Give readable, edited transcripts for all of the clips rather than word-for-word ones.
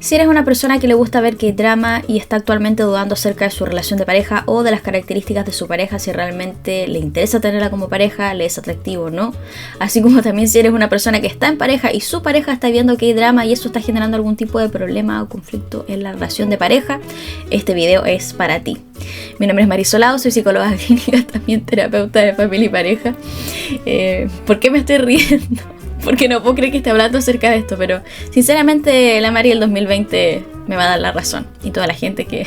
Si eres una persona que le gusta ver K-drama y está actualmente dudando acerca de su relación de pareja o de las características de su pareja, si realmente le interesa tenerla como pareja, le es atractivo o no, así como también si eres una persona que está en pareja y su pareja está viendo K-drama y eso está generando algún tipo de problema o conflicto en la relación de pareja, este video es para ti. Mi nombre es Marisolado, soy psicóloga clínica, también terapeuta de familia y pareja. ¿Por qué me estoy riendo? Porque no puedo creer que esté hablando acerca de esto, pero sinceramente la Mari del 2020 me va a dar la razón. Y toda la gente que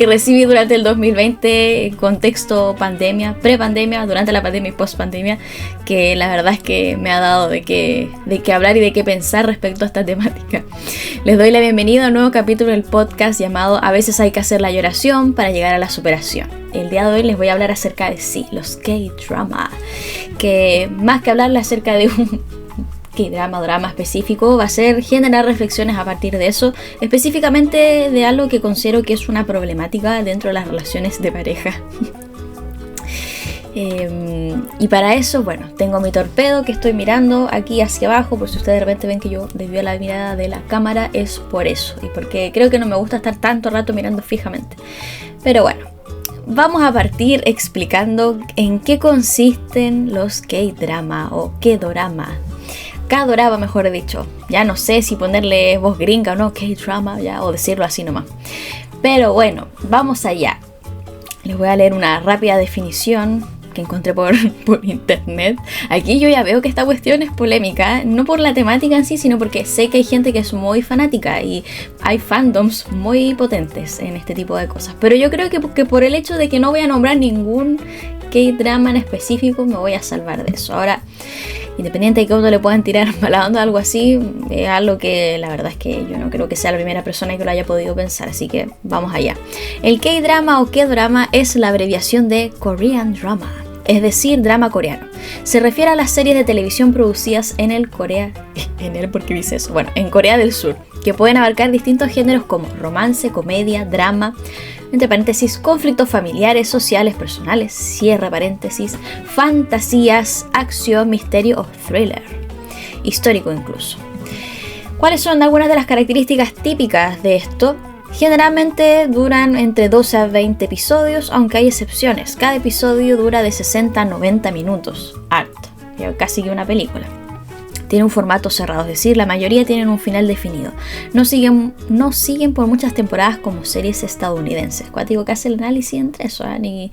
recibí durante el 2020 en contexto pandemia, prepandemia, durante la pandemia y post-pandemia, que la verdad es que me ha dado de qué hablar y de qué pensar respecto a esta temática. Les doy la bienvenida a un nuevo capítulo del podcast llamado A veces hay que hacer la lloración para llegar a la superación. El día de hoy les voy a hablar acerca de los K-drama, que más que hablarles acerca de un drama específico, va a ser generar reflexiones a partir de eso, específicamente de algo que considero que es una problemática dentro de las relaciones de pareja. Y para eso, bueno, tengo mi torpedo que estoy mirando aquí hacia abajo, por si ustedes de repente ven que yo desvío la mirada de la cámara, es por eso, y porque creo que no me gusta estar tanto rato mirando fijamente. Pero bueno, vamos a partir explicando en qué consisten los K-drama o K-dorama. K-dorama, mejor dicho. Ya no sé si ponerle voz gringa o no, K-drama, ya, o decirlo así nomás. Pero bueno, vamos allá. Les voy a leer una rápida definición que encontré por internet. Aquí yo ya veo que esta cuestión es polémica, no por la temática en sí, sino porque sé que hay gente que es muy fanática y hay fandoms muy potentes en este tipo de cosas. Pero yo creo que por el hecho de que no voy a nombrar ningún K-drama en específico, me voy a salvar de eso. Ahora, independiente de que a uno le puedan tirar mala onda o algo así, es algo que la verdad es que yo no creo que sea la primera persona que lo haya podido pensar, así que vamos allá. El K-drama o K-drama es la abreviación de Korean Drama, es decir, drama coreano. Se refiere a las series de televisión producidas en Corea del Sur, que pueden abarcar distintos géneros como romance, comedia, drama, entre paréntesis, conflictos familiares, sociales, personales, cierre paréntesis, fantasías, acción, misterio o thriller, histórico incluso. ¿Cuáles son algunas de las características típicas de esto? Generalmente duran entre 12 a 20 episodios, aunque hay excepciones. Cada episodio dura de 60 a 90 minutos, harto, casi que una película. Tiene un formato cerrado, es decir, la mayoría tienen un final definido. No siguen por muchas temporadas como series estadounidenses. Cuático que hace el análisis entre eso, ni...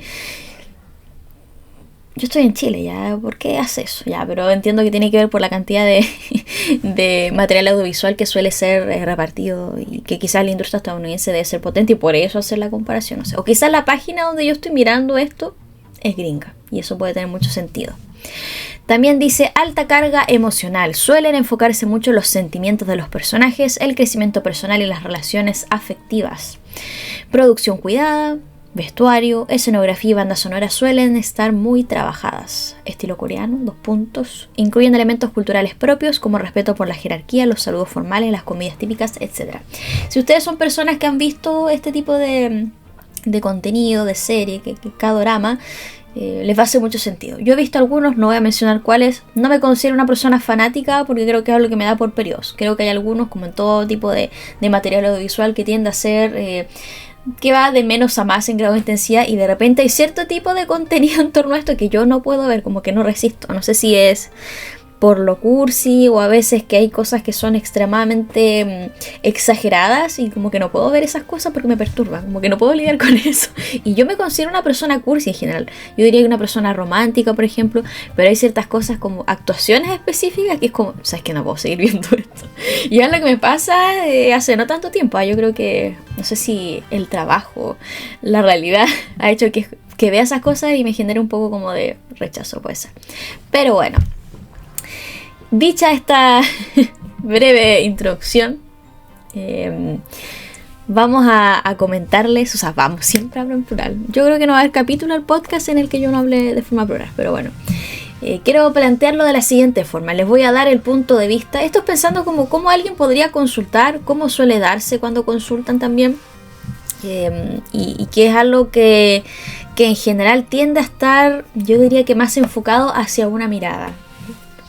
Yo estoy en Chile, ya, ¿por qué hace eso? Ya, pero entiendo que tiene que ver por la cantidad de material audiovisual que suele ser repartido y que quizás la industria estadounidense debe ser potente y por eso hacer la comparación, no sé. O quizás la página donde yo estoy mirando esto es gringa y eso puede tener mucho sentido. También dice alta carga emocional. Suelen enfocarse mucho en los sentimientos de los personajes, el crecimiento personal y las relaciones afectivas. Producción cuidada, vestuario, escenografía y banda sonora suelen estar muy trabajadas. Estilo coreano, : incluyen elementos culturales propios como respeto por la jerarquía, los saludos formales, las comidas típicas, etc. Si ustedes son personas que han visto este tipo de contenido, de serie, que K-drama, les va a hacer mucho sentido. Yo he visto algunos, no voy a mencionar cuáles. No me considero una persona fanática porque creo que es algo que me da por periodos. Creo que hay algunos, como en todo tipo de material audiovisual, que tiende a ser que va de menos a más en grado de intensidad y de repente hay cierto tipo de contenido en torno a esto que yo no puedo ver, como que no resisto. No sé si es por lo cursi o a veces que hay cosas que son extremadamente exageradas y como que no puedo ver esas cosas porque me perturban, como que no puedo lidiar con eso. Y yo me considero una persona cursi en general. Yo diría que una persona romántica, por ejemplo, pero hay ciertas cosas como actuaciones específicas que es como, sabes que no puedo seguir viendo esto. Y es lo que me pasa hace no tanto tiempo. Yo creo que, no sé si el trabajo, la realidad ha hecho que vea esas cosas y me genere un poco como de rechazo, puede ser. Pero bueno. Dicha esta breve introducción, vamos a comentarles, o sea, siempre hablo en plural. Yo creo que no va a haber capítulo del podcast en el que yo no hable de forma plural, pero bueno. Quiero plantearlo de la siguiente forma. Les voy a dar el punto de vista. Esto es pensando como cómo alguien podría consultar, cómo suele darse cuando consultan también. Y que es algo que en general tiende a estar, yo diría que más enfocado hacia una mirada.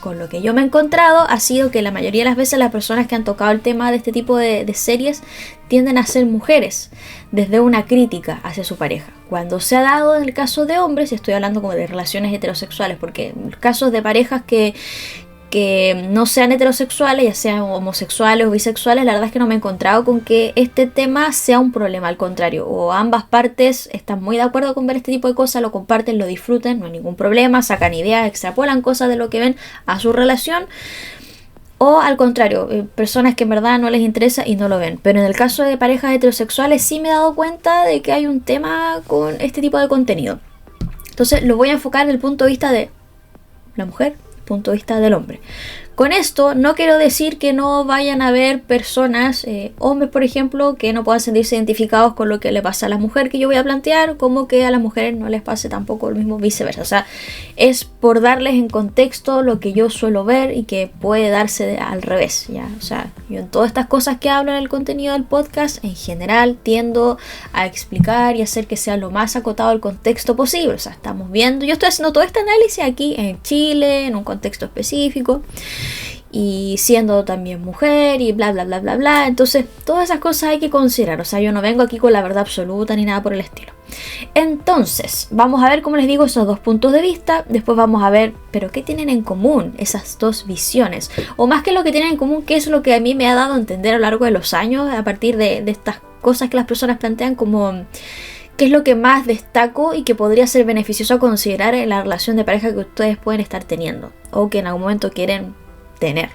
con lo que yo me he encontrado ha sido que la mayoría de las veces las personas que han tocado el tema de este tipo de series tienden a ser mujeres, desde una crítica hacia su pareja. Cuando se ha dado en el caso de hombres, y estoy hablando como de relaciones heterosexuales, porque en casos de parejas que no sean heterosexuales, ya sean homosexuales o bisexuales, la verdad es que no me he encontrado con que este tema sea un problema, al contrario, o ambas partes están muy de acuerdo con ver este tipo de cosas, lo comparten, lo disfruten, no hay ningún problema, sacan ideas, extrapolan cosas de lo que ven a su relación, o al contrario, personas que en verdad no les interesa y no lo ven. Pero en el caso de parejas heterosexuales sí me he dado cuenta de que hay un tema con este tipo de contenido. Entonces lo voy a enfocar desde el punto de vista de la mujer, punto de vista del hombre. Con esto no quiero decir que no vayan a haber personas, hombres por ejemplo, que no puedan sentirse identificados con lo que le pasa a la mujer que yo voy a plantear, como que a las mujeres no les pase tampoco lo mismo, viceversa. O sea, es por darles en contexto lo que yo suelo ver y que puede darse al revés, ¿ya? O sea, yo en todas estas cosas que hablo en el contenido del podcast, en general tiendo a explicar y hacer que sea lo más acotado el contexto posible. O sea, estamos viendo, yo estoy haciendo todo este análisis aquí en Chile, en un contexto específico, y siendo también mujer y bla bla bla bla bla. Entonces todas esas cosas hay que considerar. O sea, yo no vengo aquí con la verdad absoluta ni nada por el estilo. Entonces vamos a ver, como les digo, esos dos puntos de vista. Después vamos a ver, pero ¿qué tienen en común esas dos visiones? O más que lo que tienen en común, ¿qué es lo que a mí me ha dado a entender a lo largo de los años a partir de estas cosas que las personas plantean, como qué es lo que más destaco y que podría ser beneficioso a considerar en la relación de pareja que ustedes pueden estar teniendo o que en algún momento quieren tener?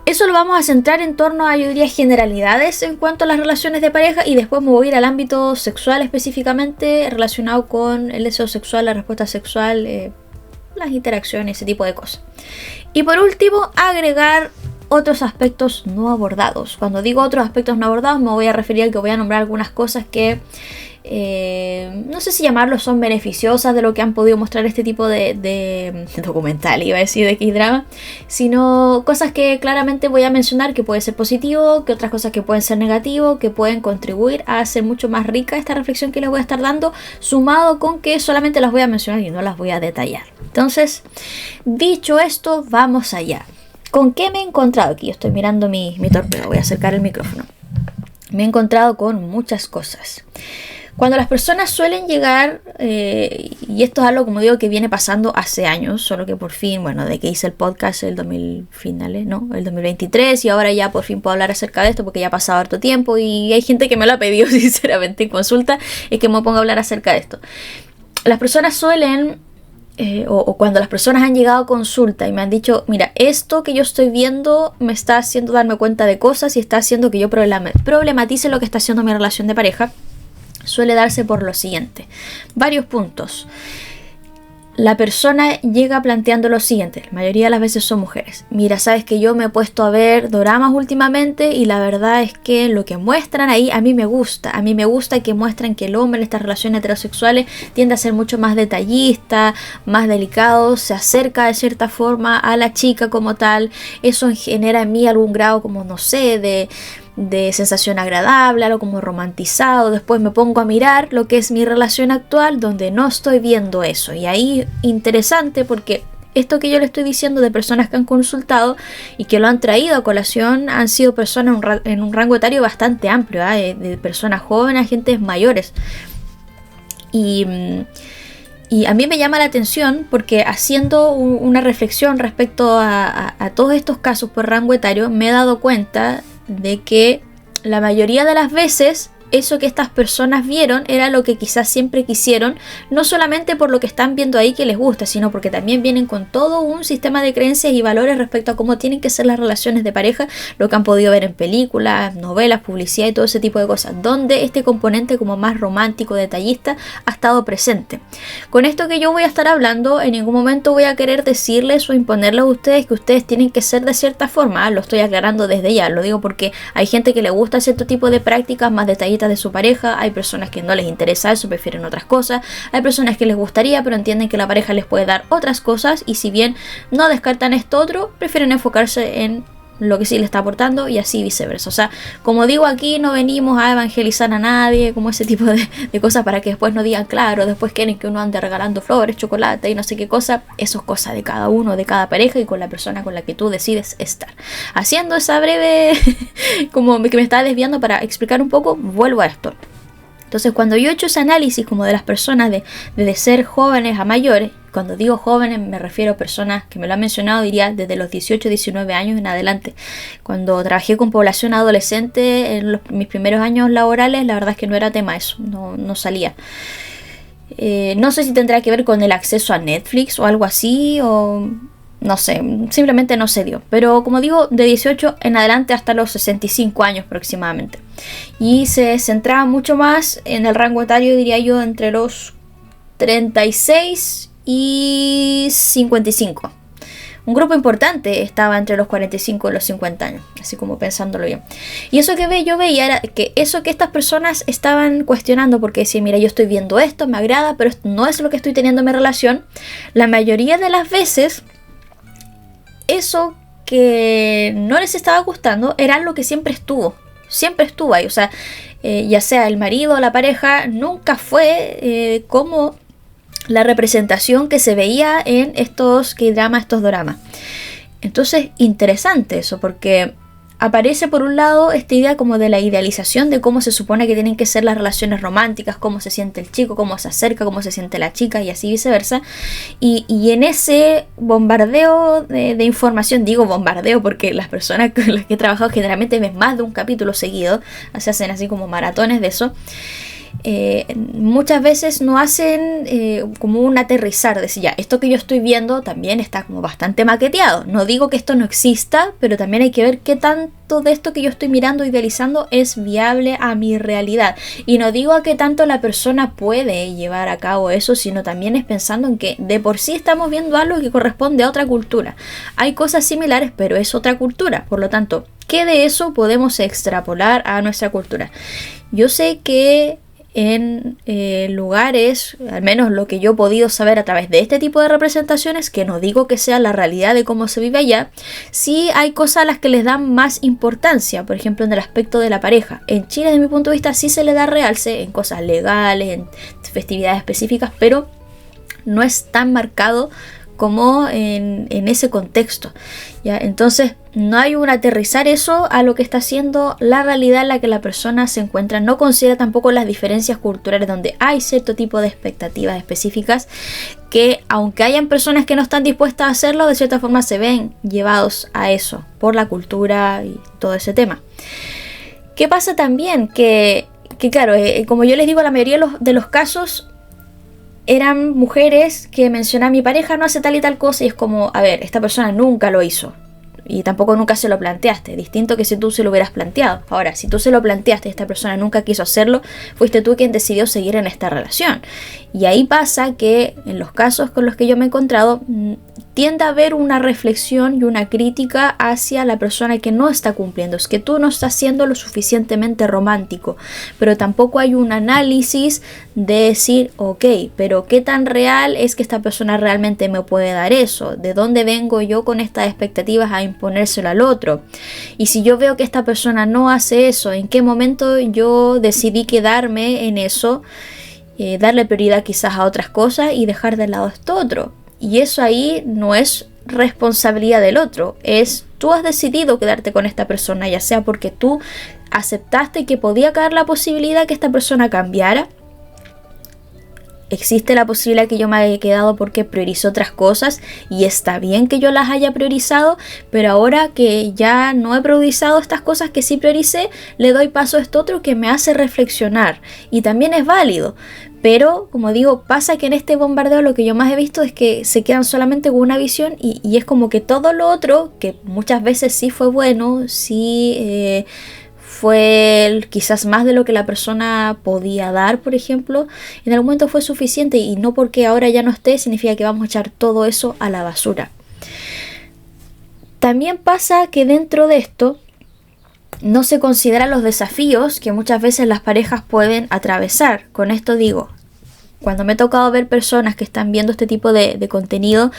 Eso lo vamos a centrar en torno a, yo diría, generalidades en cuanto a las relaciones de pareja, y después me voy a ir al ámbito sexual específicamente relacionado con el deseo sexual, la respuesta sexual, las interacciones, ese tipo de cosas. Y por último, agregar otros aspectos no abordados. Cuando digo otros aspectos no abordados me voy a referir a que voy a nombrar algunas cosas que no sé si llamarlo son beneficiosas de lo que han podido mostrar este tipo de documental, iba a decir de K-drama, sino cosas que claramente voy a mencionar que puede ser positivo, que otras cosas que pueden ser negativo, que pueden contribuir a hacer mucho más rica esta reflexión que les voy a estar dando, sumado con que solamente las voy a mencionar y no las voy a detallar. Entonces, dicho esto, vamos allá. ¿Con qué me he encontrado? Aquí yo estoy mirando mi torpedo, voy a acercar el micrófono. Me he encontrado con muchas cosas. Cuando las personas suelen llegar, y esto es algo, como digo, que viene pasando hace años, solo que por fin, bueno, de que hice el podcast el 2023, y ahora ya por fin puedo hablar acerca de esto porque ya ha pasado harto tiempo y hay gente que me lo ha pedido sinceramente en consulta, y que me ponga a hablar acerca de esto. Las personas suelen, o cuando las personas han llegado a consulta y me han dicho, mira, esto que yo estoy viendo me está haciendo darme cuenta de cosas y está haciendo que yo problematice lo que está haciendo mi relación de pareja, suele darse por lo siguiente. Varios puntos. La persona llega planteando lo siguiente, la mayoría de las veces son mujeres. Mira, sabes que yo me he puesto a ver doramas últimamente y la verdad es que lo que muestran ahí a mí me gusta. A mí me gusta que muestran que el hombre en estas relaciones heterosexuales tiende a ser mucho más detallista, más delicado, se acerca de cierta forma a la chica como tal. Eso genera en mí algún grado, como no sé, de sensación agradable, algo como romantizado. Después me pongo a mirar lo que es mi relación actual, donde no estoy viendo eso, y ahí interesante, porque esto que yo le estoy diciendo de personas que han consultado y que lo han traído a colación han sido personas en un rango etario bastante amplio, de personas jóvenes a gentes mayores, y a mí me llama la atención porque haciendo una reflexión respecto a todos estos casos por rango etario, me he dado cuenta de que la mayoría de las veces eso que estas personas vieron era lo que quizás siempre quisieron, no solamente por lo que están viendo ahí que les gusta, sino porque también vienen con todo un sistema de creencias y valores respecto a cómo tienen que ser las relaciones de pareja, lo que han podido ver en películas, novelas, publicidad y todo ese tipo de cosas, donde este componente como más romántico, detallista, ha estado presente. Con esto que yo voy a estar hablando, en ningún momento voy a querer decirles o imponerles a ustedes que ustedes tienen que ser de cierta forma, lo estoy aclarando desde ya, lo digo porque hay gente que le gusta cierto tipo de prácticas más detallistas de su pareja, hay personas que no les interesa eso, prefieren otras cosas, hay personas que les gustaría pero entienden que la pareja les puede dar otras cosas, y si bien no descartan esto otro, prefieren enfocarse en lo que sí le está aportando y así viceversa. O sea, como digo, aquí no venimos a evangelizar a nadie, como ese tipo de cosas para que después no digan, claro, después quieren que uno ande regalando flores, chocolate y no sé qué cosa. Eso es cosa de cada uno, de cada pareja y con la persona con la que tú decides estar. Haciendo esa breve, como que me estaba desviando para explicar un poco, vuelvo a esto. Entonces, cuando yo he hecho ese análisis como de las personas de ser jóvenes a mayores, cuando digo jóvenes me refiero a personas que me lo han mencionado, diría desde los 18, 19 años en adelante. Cuando trabajé con población adolescente en mis primeros años laborales, la verdad es que no era tema eso, no salía. No sé si tendrá que ver con el acceso a Netflix o algo así, o no sé, simplemente no se dio. Pero como digo, de 18 en adelante hasta los 65 años aproximadamente. Y se centraba mucho más en el rango etario, diría yo, entre los 36 y 55. Un grupo importante estaba entre los 45 y los 50 años, así como pensándolo bien. Y eso que yo veía era que eso que estas personas estaban cuestionando, porque decían, mira, yo estoy viendo esto, me agrada, pero no es lo que estoy teniendo en mi relación. La mayoría de las veces, eso que no les estaba gustando era lo que siempre estuvo ahí. O sea, ya sea el marido o la pareja, nunca fue como la representación que se veía en estos K-dramas, estos doramas. Entonces, interesante eso, porque aparece por un lado esta idea como de la idealización de cómo se supone que tienen que ser las relaciones románticas, cómo se siente el chico, cómo se acerca, cómo se siente la chica y así viceversa. Y en ese bombardeo de información, digo bombardeo porque las personas con las que he trabajado generalmente ven más de un capítulo seguido, se hacen así como maratones de eso. Muchas veces no hacen como un aterrizar, de decir, ya, esto que yo estoy viendo también está como bastante maqueteado. No digo que esto no exista, pero también hay que ver qué tanto de esto que yo estoy mirando, idealizando, es viable a mi realidad. Y no digo a qué tanto la persona puede llevar a cabo eso, sino también es pensando en que de por sí estamos viendo algo que corresponde a otra cultura. Hay cosas similares, pero es otra cultura. Por lo tanto, ¿qué de eso podemos extrapolar a nuestra cultura? Yo sé que en lugares, al menos lo que yo he podido saber a través de este tipo de representaciones, que no digo que sea la realidad de cómo se vive allá, sí hay cosas a las que les dan más importancia, por ejemplo en el aspecto de la pareja. En Chile, desde mi punto de vista, sí se le da realce en cosas legales, en festividades específicas, pero no es tan marcado como en ese contexto, ¿ya? Entonces no hay un aterrizar eso a lo que está haciendo la realidad en la que la persona se encuentra. No considera tampoco las diferencias culturales donde hay cierto tipo de expectativas específicas que, aunque hayan personas que no están dispuestas a hacerlo, de cierta forma se ven llevados a eso por la cultura y todo ese tema. ¿Qué pasa también? Que claro, como yo les digo, la mayoría de los casos eran mujeres que mencionan, mi pareja no hace tal y tal cosa, y es como, a ver, esta persona nunca lo hizo y tampoco nunca se lo planteaste, distinto que si tú se lo hubieras planteado. Ahora, si tú se lo planteaste y esta persona nunca quiso hacerlo, fuiste tú quien decidió seguir en esta relación. Y ahí pasa que en los casos con los que yo me he encontrado, tiende a haber una reflexión y una crítica hacia la persona que no está cumpliendo. Es que tú no estás siendo lo suficientemente romántico, pero tampoco hay un análisis de decir, ok, pero ¿qué tan real es que esta persona realmente me puede dar eso? ¿De dónde vengo yo con estas expectativas a imponérselo al otro? Y si yo veo que esta persona no hace eso, ¿en qué momento yo decidí quedarme en eso? Darle prioridad quizás a otras cosas y dejar de lado esto otro. Y eso ahí no es responsabilidad del otro, es tú has decidido quedarte con esta persona, ya sea porque tú aceptaste que podía caer la posibilidad que esta persona cambiara. Existe la posibilidad que yo me haya quedado porque priorizo otras cosas y está bien que yo las haya priorizado, pero ahora que ya no he priorizado estas cosas que sí prioricé, le doy paso a esto otro que me hace reflexionar y también es válido. Pero, como digo, pasa que en este bombardeo lo que yo más he visto es que se quedan solamente con una visión y es como que todo lo otro, que muchas veces sí fue bueno, sí fue quizás más de lo que la persona podía dar, por ejemplo, en algún momento fue suficiente, y no porque ahora ya no esté significa que vamos a echar todo eso a la basura. También pasa que dentro de esto no se consideran los desafíos que muchas veces las parejas pueden atravesar. Con esto digo, cuando me ha tocado ver personas que están viendo este tipo de contenido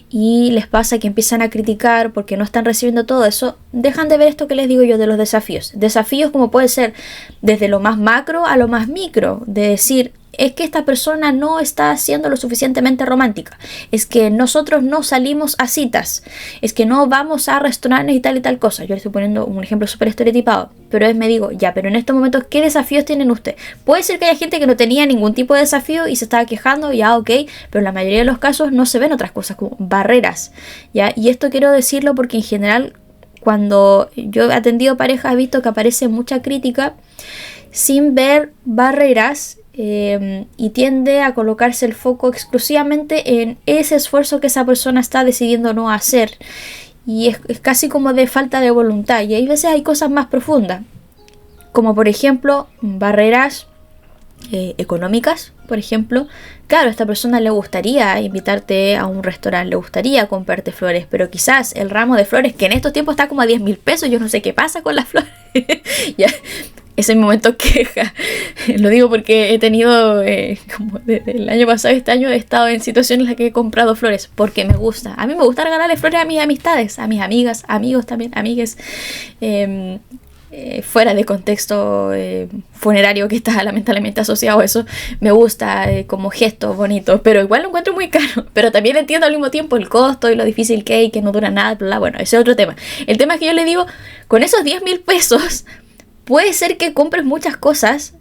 y les pasa que empiezan a criticar porque no están recibiendo todo eso, dejan de ver esto que les digo yo de los desafíos. Desafíos como puede ser desde lo más macro a lo más micro, de decir, es que esta persona no está siendo lo suficientemente romántica, es que nosotros no salimos a citas, es que no vamos a restaurantes y tal cosa. Yo le estoy poniendo un ejemplo súper estereotipado, pero me digo, ya, pero en estos momentos, ¿qué desafíos tienen ustedes? Puede ser que haya gente que no tenía ningún tipo de desafío y se estaba quejando, ya, ok, pero en la mayoría de los casos no se ven otras cosas como barreras, ya, y esto quiero decirlo porque en general, cuando yo he atendido parejas, he visto que aparece mucha crítica sin ver barreras. Y tiende a colocarse el foco exclusivamente en ese esfuerzo que esa persona está decidiendo no hacer, y es casi como de falta de voluntad, y hay veces hay cosas más profundas, como por ejemplo barreras económicas. Por ejemplo, claro, a esta persona le gustaría invitarte a un restaurante, le gustaría comprarte flores, pero quizás el ramo de flores, que en estos tiempos está como a 10.000 pesos, yo no sé qué pasa con las flores. Ya, ese es mi momento queja. Lo digo porque he tenido, como desde el año pasado, este año he estado en situaciones en las que he comprado flores porque me gusta. A mí me gusta regalarle flores a mis amistades, a mis amigas, amigos también, amigues. Fuera de contexto funerario que está lamentablemente asociado a eso, me gusta como gesto bonito, pero igual lo encuentro muy caro. Pero también entiendo al mismo tiempo el costo y lo difícil que hay, que no dura nada, bla, bla. Bueno, ese es otro tema. El tema es que yo le digo, con esos 10.000 pesos puede ser que compres muchas cosas,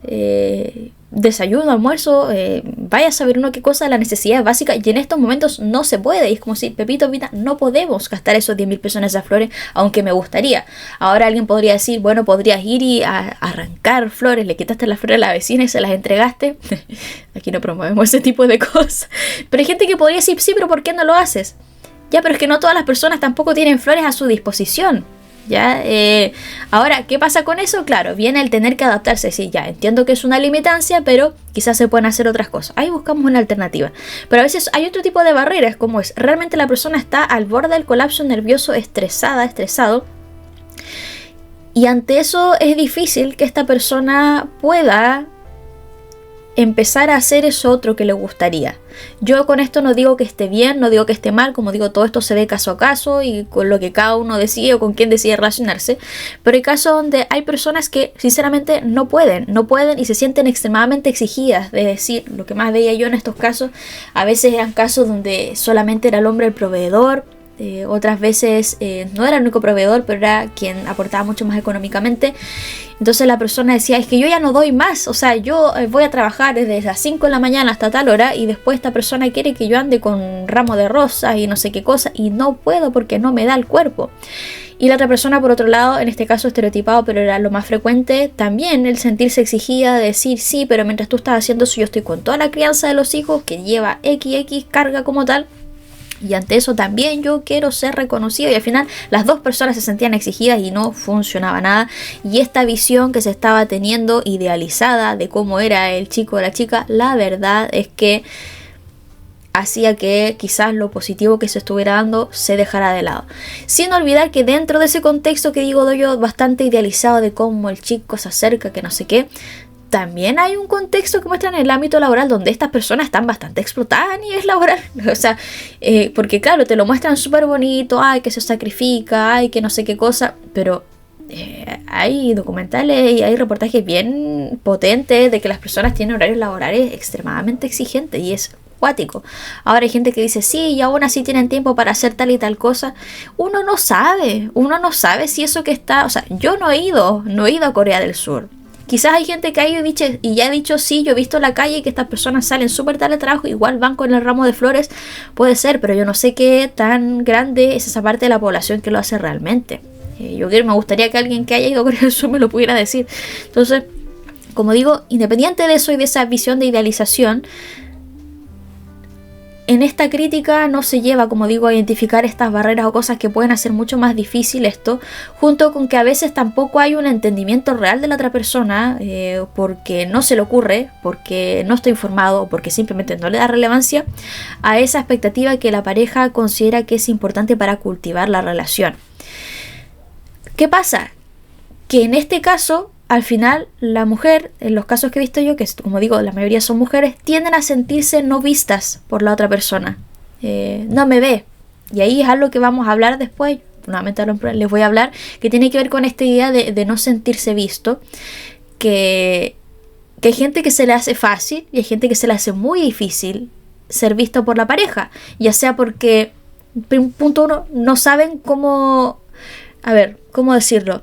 desayuno, almuerzo, vaya a saber uno qué cosa, la necesidad básica, y en estos momentos no se puede. Y es como si, Pepito, Pita, no podemos gastar esos 10.000 pesos en esas flores, aunque me gustaría. Ahora alguien podría decir, bueno, podrías ir y arrancar flores, le quitaste las flores a la vecina y se las entregaste. Aquí no promovemos ese tipo de cosas. Pero hay gente que podría decir, sí, pero ¿por qué no lo haces? Ya, pero es que no todas las personas tampoco tienen flores a su disposición. ¿Ya? Ahora, ¿qué pasa con eso? Claro, viene el tener que adaptarse. Sí, ya entiendo que es una limitancia, pero quizás se pueden hacer otras cosas. Ahí buscamos una alternativa. Pero a veces hay otro tipo de barreras, como es realmente la persona está al borde del colapso nervioso, estresado. Y ante eso es difícil que esta persona pueda empezar a hacer eso otro que le gustaría. Yo con esto no digo que esté bien, no digo que esté mal, como digo, todo esto se ve caso a caso y con lo que cada uno decide o con quién decide relacionarse, pero hay casos donde hay personas que sinceramente no pueden y se sienten extremadamente exigidas. De decir, lo que más veía yo en estos casos, a veces eran casos donde solamente era el hombre el proveedor, otras veces no era el único proveedor, pero era quien aportaba mucho más económicamente. Entonces la persona decía, es que yo ya no doy más, o sea, yo voy a trabajar desde las 5 de la mañana hasta tal hora y después esta persona quiere que yo ande con ramo de rosas y no sé qué cosa, y no puedo porque no me da el cuerpo. Y la otra persona, por otro lado, en este caso estereotipado, pero era lo más frecuente, también el sentirse exigida, de decir, sí, pero mientras tú estás haciendo eso, yo estoy con toda la crianza de los hijos que lleva XX carga como tal. Y ante eso también yo quiero ser reconocido, y al final las dos personas se sentían exigidas y no funcionaba nada. Y esta visión que se estaba teniendo idealizada de cómo era el chico o la chica, la verdad es que hacía que quizás lo positivo que se estuviera dando se dejara de lado. Sin olvidar que dentro de ese contexto que digo yo bastante idealizado de cómo el chico se acerca, que no sé qué, también hay un contexto que muestra en el ámbito laboral donde estas personas están bastante explotadas a nivel laboral. O sea, porque claro, te lo muestran súper bonito, ay, que se sacrifica, ay, que no sé qué cosa, pero hay documentales y hay reportajes bien potentes de que las personas tienen horarios laborales extremadamente exigentes y es cuático. Ahora hay gente que dice, sí, y aún así tienen tiempo para hacer tal y tal cosa. Uno no sabe si eso que está, o sea, yo no he ido a Corea del Sur. Quizás hay gente que ha ido y ya ha dicho, sí, yo he visto en la calle que estas personas salen súper tarde de trabajo, igual van con el ramo de flores, puede ser, pero yo no sé qué tan grande es esa parte de la población que lo hace realmente. Me gustaría que alguien que haya ido a Corea del Sur me lo pudiera decir. Entonces, como digo, independiente de eso y de esa visión de idealización, en esta crítica no se lleva, como digo, a identificar estas barreras o cosas que pueden hacer mucho más difícil esto, junto con que a veces tampoco hay un entendimiento real de la otra persona, porque no se le ocurre, porque no está informado o porque simplemente no le da relevancia a esa expectativa que la pareja considera que es importante para cultivar la relación. ¿Qué pasa? Que en este caso al final la mujer, en los casos que he visto yo, que como digo, la mayoría son mujeres, tienden a sentirse no vistas por la otra persona. No me ve. Y ahí es algo que vamos a hablar después, nuevamente les voy a hablar, que tiene que ver con esta idea de no sentirse visto, que hay gente que se le hace fácil y hay gente que se le hace muy difícil ser visto por la pareja, ya sea porque, punto uno, no saben cómo, ¿cómo decirlo?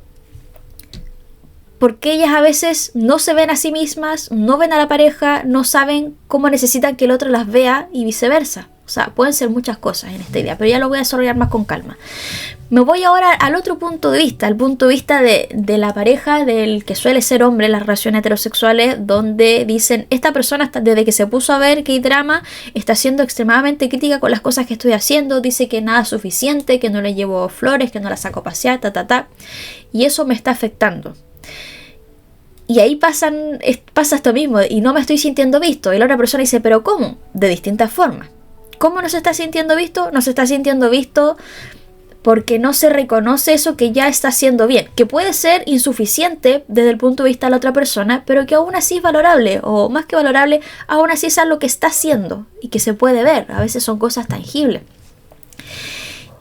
Porque ellas a veces no se ven a sí mismas, no ven a la pareja, no saben cómo necesitan que el otro las vea y viceversa. O sea, pueden ser muchas cosas en esta idea, pero ya lo voy a desarrollar más con calma. Me voy ahora al otro punto de vista, el punto de vista de la pareja del que suele ser hombre en las relaciones heterosexuales, donde dicen, esta persona desde que se puso a ver K-drama está siendo extremadamente crítica con las cosas que estoy haciendo, dice que nada es suficiente, que no le llevo flores, que no la saco a pasear, y eso me está afectando. Y ahí pasa esto mismo, y no me estoy sintiendo visto, y la otra persona dice, ¿pero cómo? De distintas formas. ¿Cómo no se está sintiendo visto? No se está sintiendo visto porque no se reconoce eso que ya está haciendo bien, que puede ser insuficiente desde el punto de vista de la otra persona, pero que aún así es valorable, o más que valorable, aún así es algo que está haciendo y que se puede ver. A veces son cosas tangibles.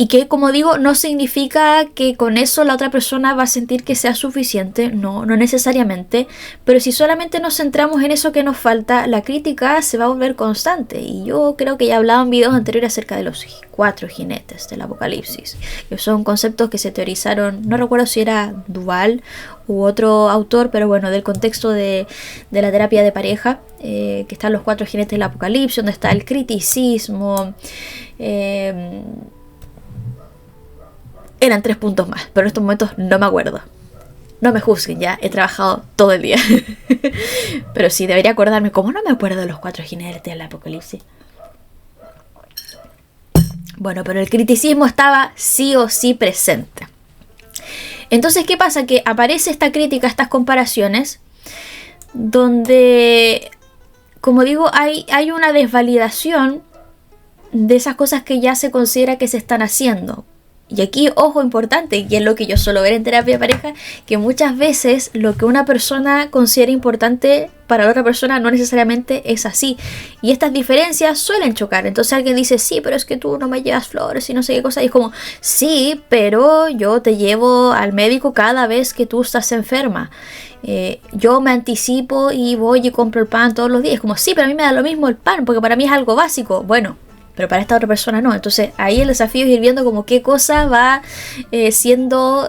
Y que, como digo, no significa que con eso la otra persona va a sentir que sea suficiente, no necesariamente, pero si solamente nos centramos en eso que nos falta, la crítica se va a volver constante. Y yo creo que ya he hablado en videos anteriores acerca de los 4 jinetes del apocalipsis, que son conceptos que se teorizaron, no recuerdo si era Duval u otro autor, pero bueno, del contexto de la terapia de pareja, que están los 4 jinetes del apocalipsis, donde está el criticismo, eran 3 puntos más, pero en estos momentos no me acuerdo. No me juzguen, ya he trabajado todo el día. Pero sí, debería acordarme. ¿Cómo no me acuerdo de los 4 jinetes del apocalipsis? Bueno, pero el criticismo estaba sí o sí presente. Entonces, ¿qué pasa? Que aparece esta crítica, estas comparaciones, donde, como digo, hay una desvalidación de esas cosas que ya se considera que se están haciendo. Y aquí, ojo importante, y es lo que yo suelo ver en terapia de pareja, que muchas veces lo que una persona considera importante para la otra persona no necesariamente es así. Y estas diferencias suelen chocar. Entonces alguien dice, sí, pero es que tú no me llevas flores y no sé qué cosa. Y es como, sí, pero yo te llevo al médico cada vez que tú estás enferma. Yo me anticipo y voy y compro el pan todos los días. Es como, sí, pero a mí me da lo mismo el pan, porque para mí es algo básico. Bueno, pero para esta otra persona no. Entonces ahí el desafío es ir viendo como qué cosa va siendo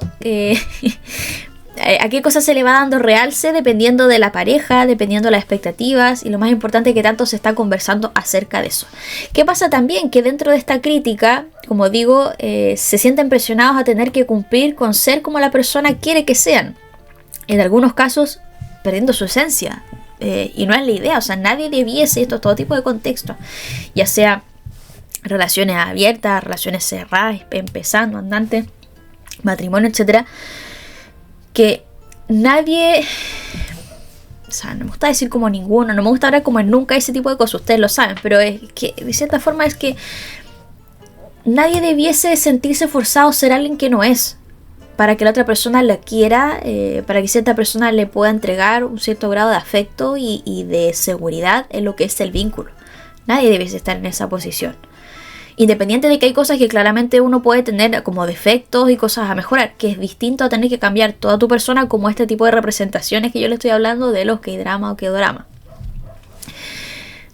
a qué cosa se le va dando realce dependiendo de la pareja, dependiendo de las expectativas, y lo más importante, que tanto se está conversando acerca de eso. ¿Qué pasa también? Que dentro de esta crítica, como digo, se sienten presionados a tener que cumplir con ser como la persona quiere que sean, en algunos casos perdiendo su esencia, y no es la idea. O sea, nadie debiese, esto es todo tipo de contexto, ya sea relaciones abiertas, relaciones cerradas, empezando, andante, matrimonio, etcétera, que nadie, o sea, no me gusta decir como ninguno, no me gusta hablar como en nunca, ese tipo de cosas, ustedes lo saben, pero es que de cierta forma es que nadie debiese sentirse forzado a ser alguien que no es, para que la otra persona la quiera, para que cierta persona le pueda entregar un cierto grado de afecto y de seguridad en lo que es el vínculo. Nadie debiese estar en esa posición. Independiente de que hay cosas que claramente uno puede tener como defectos y cosas a mejorar, que es distinto a tener que cambiar toda tu persona, como este tipo de representaciones que yo le estoy hablando de los K-drama o K-drama.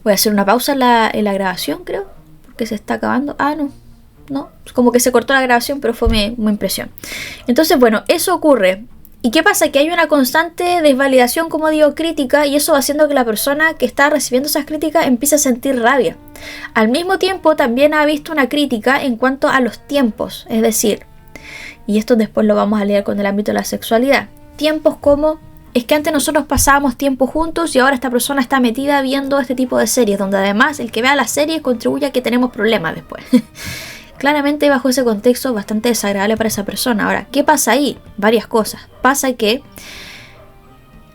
Voy a hacer una pausa en la grabación, creo, porque se está acabando. No, como que se cortó la grabación, pero fue mi impresión. Entonces, bueno, eso ocurre. ¿Y qué pasa? Que hay una constante desvalidación, como digo, crítica, y eso va haciendo que la persona que está recibiendo esas críticas empiece a sentir rabia. Al mismo tiempo, también ha visto una crítica en cuanto a los tiempos, es decir, y esto después lo vamos a leer con el ámbito de la sexualidad, tiempos como, es que antes nosotros pasábamos tiempo juntos y ahora esta persona está metida viendo este tipo de series, donde además el que vea las series contribuye a que tenemos problemas después. Claramente bajo ese contexto bastante desagradable para esa persona. Ahora, ¿qué pasa ahí? Varias cosas. Pasa que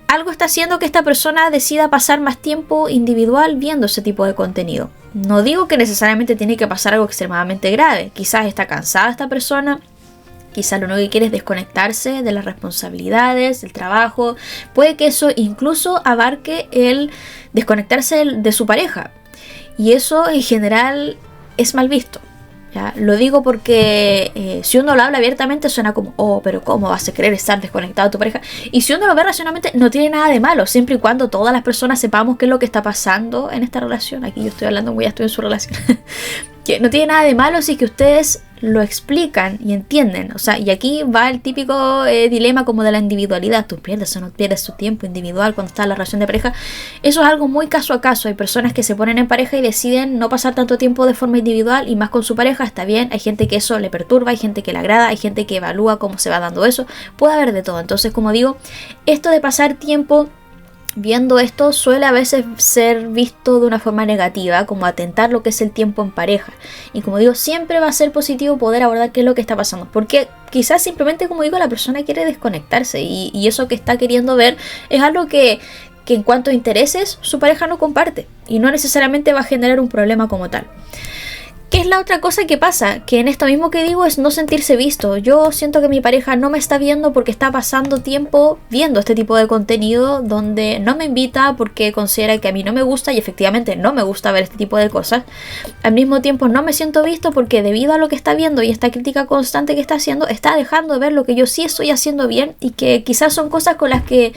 algo está haciendo que esta persona decida pasar más tiempo individual viendo ese tipo de contenido. No digo que necesariamente tiene que pasar algo extremadamente grave. Quizás está cansada esta persona Quizá lo único que quiere es desconectarse de las responsabilidades, del trabajo. Puede que eso incluso abarque el desconectarse de su pareja. Y eso en general es mal visto. ¿Ya? Lo digo porque si uno lo habla abiertamente suena como, oh, pero ¿cómo vas a querer estar desconectado de tu pareja? Y si uno lo ve racionalmente, no tiene nada de malo, siempre y cuando todas las personas sepamos qué es lo que está pasando en esta relación. Aquí yo estoy hablando, ya estoy en su relación. Que no tiene nada de malo si que ustedes lo explican y entienden. O sea, y aquí va el típico dilema como de la individualidad. Tú pierdes o no pierdes tu tiempo individual cuando estás en la relación de pareja. Eso es algo muy caso a caso. Hay personas que se ponen en pareja y deciden no pasar tanto tiempo de forma individual y más con su pareja. Está bien. Hay gente que eso le perturba, hay gente que le agrada, hay gente que evalúa cómo se va dando eso. Puede haber de todo. Entonces, como digo, esto de pasar tiempo viendo esto suele a veces ser visto de una forma negativa, como atentar lo que es el tiempo en pareja. Y como digo, siempre va a ser positivo poder abordar qué es lo que está pasando, porque quizás simplemente, como digo, la persona quiere desconectarse y eso que está queriendo ver es algo que en cuanto a intereses su pareja no comparte y no necesariamente va a generar un problema como tal. ¿Qué es la otra cosa que pasa? Que en esto mismo que digo es no sentirse visto. Yo siento que mi pareja no me está viendo porque está pasando tiempo viendo este tipo de contenido donde no me invita porque considera que a mí no me gusta y efectivamente no me gusta ver este tipo de cosas. Al mismo tiempo no me siento visto porque debido a lo que está viendo y esta crítica constante que está haciendo, está dejando de ver lo que yo sí estoy haciendo bien y que quizás son cosas con las que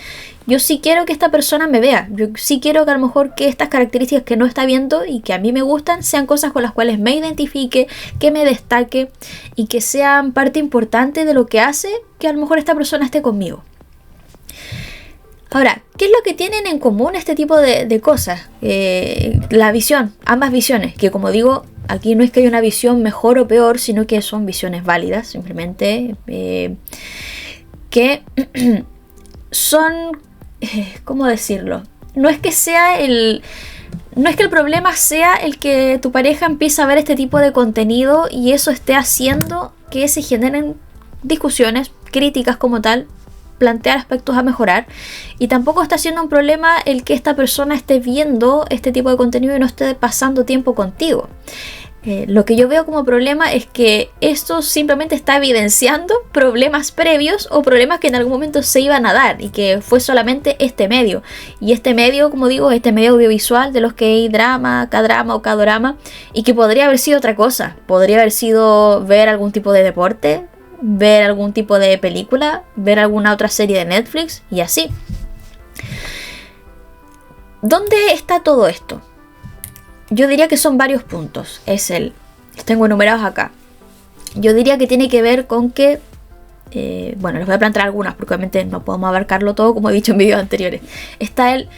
yo sí quiero que esta persona me vea. Yo sí quiero que a lo mejor que estas características que no está viendo y que a mí me gustan sean cosas con las cuales me identifique, que me destaque y que sean parte importante de lo que hace que a lo mejor esta persona esté conmigo. Ahora, ¿qué es lo que tienen en común este tipo de cosas? La visión, ambas visiones, que como digo, aquí no es que haya una visión mejor o peor, sino que son visiones válidas, simplemente que son... ¿cómo decirlo? No es que el problema sea el que tu pareja empiece a ver este tipo de contenido y eso esté haciendo que se generen discusiones, críticas como tal, plantear aspectos a mejorar, y tampoco está siendo un problema el que esta persona esté viendo este tipo de contenido y no esté pasando tiempo contigo. Lo que yo veo como problema es que esto simplemente está evidenciando problemas previos o problemas que en algún momento se iban a dar y que fue solamente este medio. Y este medio, como digo, este medio audiovisual de los que hay drama, K-drama o K-dorama, y que podría haber sido otra cosa. Podría haber sido ver algún tipo de deporte, ver algún tipo de película, ver alguna otra serie de Netflix y así. ¿Dónde está todo esto? Yo diría que son varios puntos. Los tengo enumerados acá. Yo diría que tiene que ver con que les voy a plantear algunas porque obviamente no podemos abarcarlo todo, como he dicho en vídeos anteriores. Está el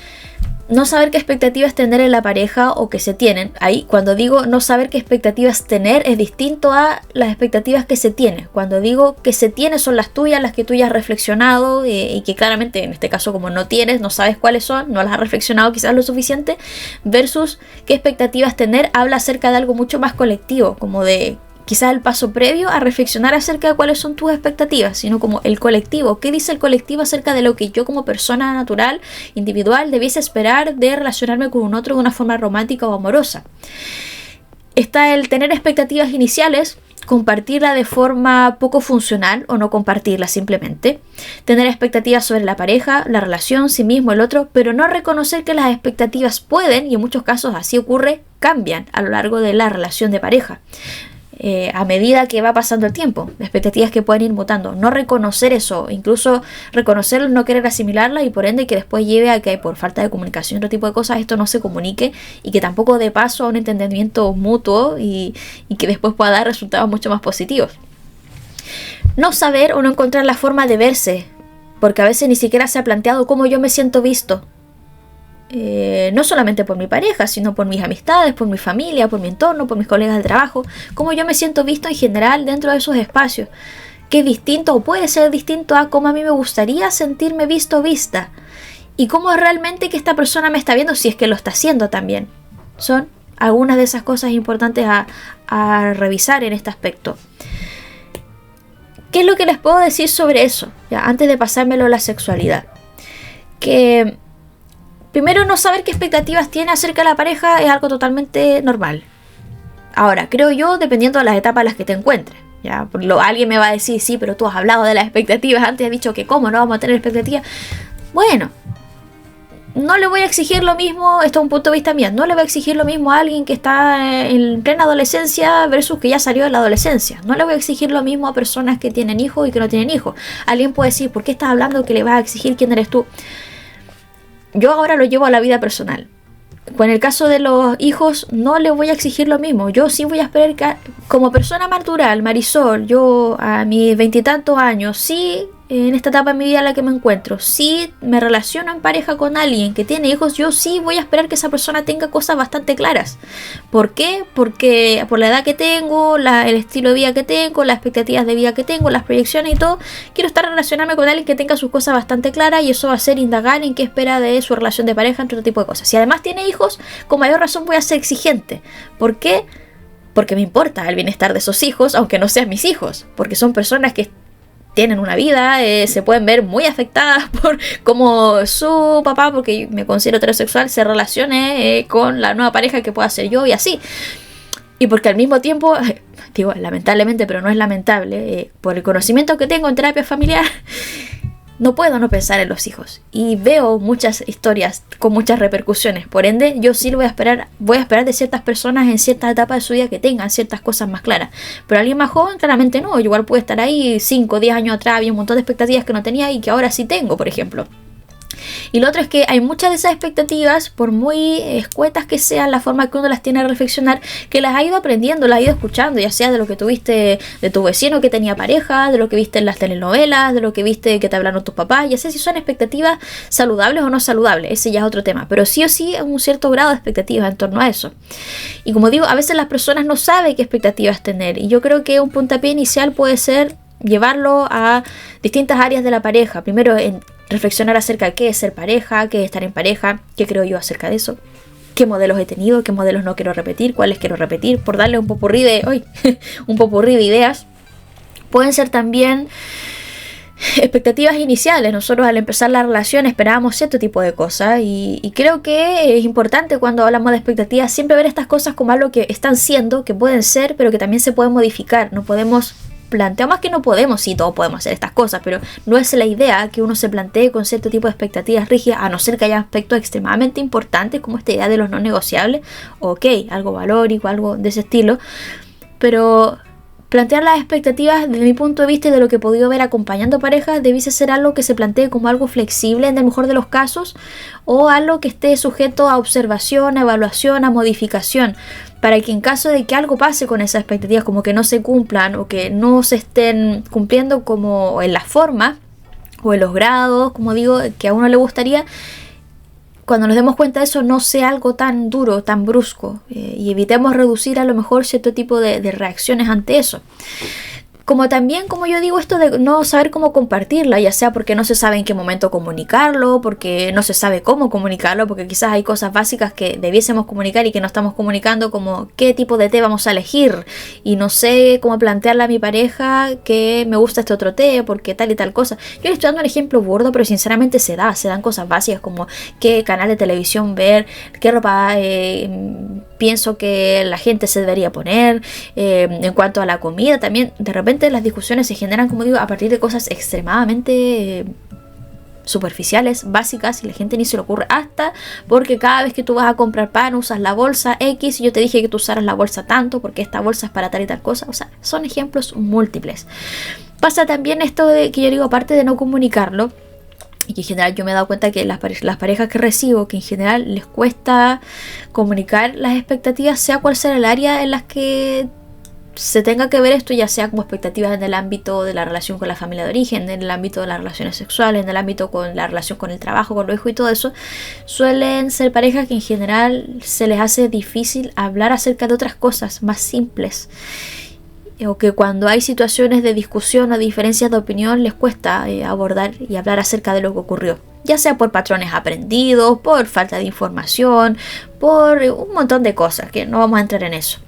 no saber qué expectativas tener en la pareja o que se tienen. Ahí, cuando digo no saber qué expectativas tener, es distinto a las expectativas que se tienen. Cuando digo que se tiene son las tuyas, las que tú ya has reflexionado y que claramente en este caso como no tienes, no sabes cuáles son, no las has reflexionado quizás lo suficiente, versus qué expectativas tener, habla acerca de algo mucho más colectivo, como de quizás el paso previo a reflexionar acerca de cuáles son tus expectativas, sino como el colectivo. ¿Qué dice el colectivo acerca de lo que yo como persona natural, individual, debiese esperar de relacionarme con un otro de una forma romántica o amorosa? Está el tener expectativas iniciales, compartirla de forma poco funcional o no compartirla simplemente. Tener expectativas sobre la pareja, la relación, sí mismo, el otro, pero no reconocer que las expectativas pueden, y en muchos casos así ocurre, cambian a lo largo de la relación de pareja. A medida que va pasando el tiempo, expectativas que pueden ir mutando, no reconocer eso, incluso reconocerlo, no querer asimilarla y por ende que después lleve a que por falta de comunicación, otro tipo de cosas, esto no se comunique y que tampoco dé paso a un entendimiento mutuo y que después pueda dar resultados mucho más positivos. No saber o no encontrar la forma de verse, porque a veces ni siquiera se ha planteado cómo yo me siento visto. No solamente por mi pareja, sino por mis amistades, por mi familia, por mi entorno, por mis colegas de trabajo, cómo yo me siento visto en general dentro de esos espacios, que es distinto o puede ser distinto a cómo a mí me gustaría sentirme visto o vista, y cómo es realmente que esta persona me está viendo si es que lo está haciendo también. Son algunas de esas cosas importantes a revisar en este aspecto. ¿Qué es lo que les puedo decir sobre eso? Ya, antes de pasármelo a la sexualidad. Que primero, no saber qué expectativas tiene acerca de la pareja es algo totalmente normal. Ahora, creo yo, dependiendo de las etapas en las que te encuentres. ¿ya? Alguien me va a decir, sí, pero tú has hablado de las expectativas, antes has dicho que cómo no vamos a tener expectativas. Bueno, no le voy a exigir lo mismo, esto es un punto de vista mío, no le voy a exigir lo mismo a alguien que está en plena adolescencia versus que ya salió de la adolescencia. No le voy a exigir lo mismo a personas que tienen hijos y que no tienen hijos. Alguien puede decir, ¿por qué estás hablando que le vas a exigir quién eres tú? Yo ahora lo llevo a la vida personal. Con el caso de los hijos, no le voy a exigir lo mismo. Yo sí voy a esperar que, como persona natural, Marisol, yo a mis 20 y tantos años, sí, en esta etapa de mi vida en la que me encuentro, si me relaciono en pareja con alguien que tiene hijos, yo sí voy a esperar que esa persona tenga cosas bastante claras. ¿Por qué? Porque por la edad que tengo, el estilo de vida que tengo, las expectativas de vida que tengo, las proyecciones y todo, quiero estar relacionarme con alguien que tenga sus cosas bastante claras, y eso va a ser indagar en qué espera de su relación de pareja, entre otro tipo de cosas. Si además tiene hijos, con mayor razón voy a ser exigente. ¿Por qué? Porque me importa el bienestar de esos hijos, aunque no sean mis hijos, porque son personas que tienen una vida, se pueden ver muy afectadas por cómo su papá, porque me considero heterosexual, se relacione con la nueva pareja que pueda ser yo, y así. Y porque al mismo tiempo, digo lamentablemente, pero no es lamentable, por el conocimiento que tengo en terapia familiar, no puedo no pensar en los hijos. Y veo muchas historias con muchas repercusiones. Por ende, yo sí lo voy a esperar de ciertas personas en ciertas etapas de su vida que tengan ciertas cosas más claras. Pero alguien más joven, claramente no. Yo igual puede estar ahí 5 o 10 años atrás, había un montón de expectativas que no tenía y que ahora sí tengo, por ejemplo. Y lo otro es que hay muchas de esas expectativas, por muy escuetas que sean, la forma que uno las tiene a reflexionar, que las ha ido aprendiendo, las ha ido escuchando, ya sea de lo que tuviste de tu vecino que tenía pareja, de lo que viste en las telenovelas, de lo que viste que te hablaron tus papás, ya sea si son expectativas saludables o no saludables, ese ya es otro tema, pero sí o sí un cierto grado de expectativas en torno a eso. Y como digo, a veces las personas no saben qué expectativas tener, y yo creo que un puntapié inicial puede ser llevarlo a distintas áreas de la pareja. Primero, en reflexionar acerca de qué es ser pareja, qué es estar en pareja, qué creo yo acerca de eso, qué modelos he tenido, qué modelos no quiero repetir, cuáles quiero repetir, por darle un popurrí de ideas. Pueden ser también expectativas iniciales. Nosotros al empezar la relación esperábamos cierto tipo de cosas, y creo que es importante cuando hablamos de expectativas siempre ver estas cosas como algo que están siendo, que pueden ser, pero que también se pueden modificar. No podemos plantear, más que no podemos, sí, todos podemos hacer estas cosas, pero no es la idea que uno se plantee con cierto tipo de expectativas rígidas, a no ser que haya aspectos extremadamente importantes como esta idea de los no negociables. Ok, algo valórico, algo de ese estilo, pero plantear las expectativas desde mi punto de vista y de lo que he podido ver acompañando parejas debiese ser algo que se plantee como algo flexible en el mejor de los casos, o algo que esté sujeto a observación, a evaluación, a modificación, para que en caso de que algo pase con esas expectativas, como que no se cumplan o que no se estén cumpliendo como en la forma o en los grados, como digo, que a uno le gustaría, cuando nos demos cuenta de eso no sea algo tan duro, tan brusco, y evitemos reducir a lo mejor cierto tipo de reacciones ante eso. Como también, como yo digo, esto de no saber cómo compartirla, ya sea porque no se sabe en qué momento comunicarlo, porque no se sabe cómo comunicarlo, porque quizás hay cosas básicas que debiésemos comunicar y que no estamos comunicando, como qué tipo de té vamos a elegir, y no sé cómo plantearle a mi pareja que me gusta este otro té, porque tal y tal cosa. Yo le estoy dando un ejemplo burdo, pero sinceramente se dan cosas básicas como qué canal de televisión ver, qué ropa pienso que la gente se debería poner, en cuanto a la comida también. De repente las discusiones se generan, como digo, a partir de cosas extremadamente superficiales, básicas, y la gente ni se le ocurre, hasta porque cada vez que tú vas a comprar pan usas la bolsa X, y yo te dije que tú usaras la bolsa tanto porque esta bolsa es para tal y tal cosa. O sea, son ejemplos múltiples. Pasa también esto de que yo digo, aparte de no comunicarlo, y que en general yo me he dado cuenta que las parejas que recibo, que en general les cuesta comunicar las expectativas, sea cual sea el área en las que se tenga que ver esto, ya sea como expectativas en el ámbito de la relación con la familia de origen, en el ámbito de las relaciones sexuales, en el ámbito con la relación con el trabajo, con los hijos y todo eso, suelen ser parejas que en general se les hace difícil hablar acerca de otras cosas más simples, o que cuando hay situaciones de discusión o diferencias de opinión les cuesta abordar y hablar acerca de lo que ocurrió, ya sea por patrones aprendidos, por falta de información, por un montón de cosas, que no vamos a entrar en eso.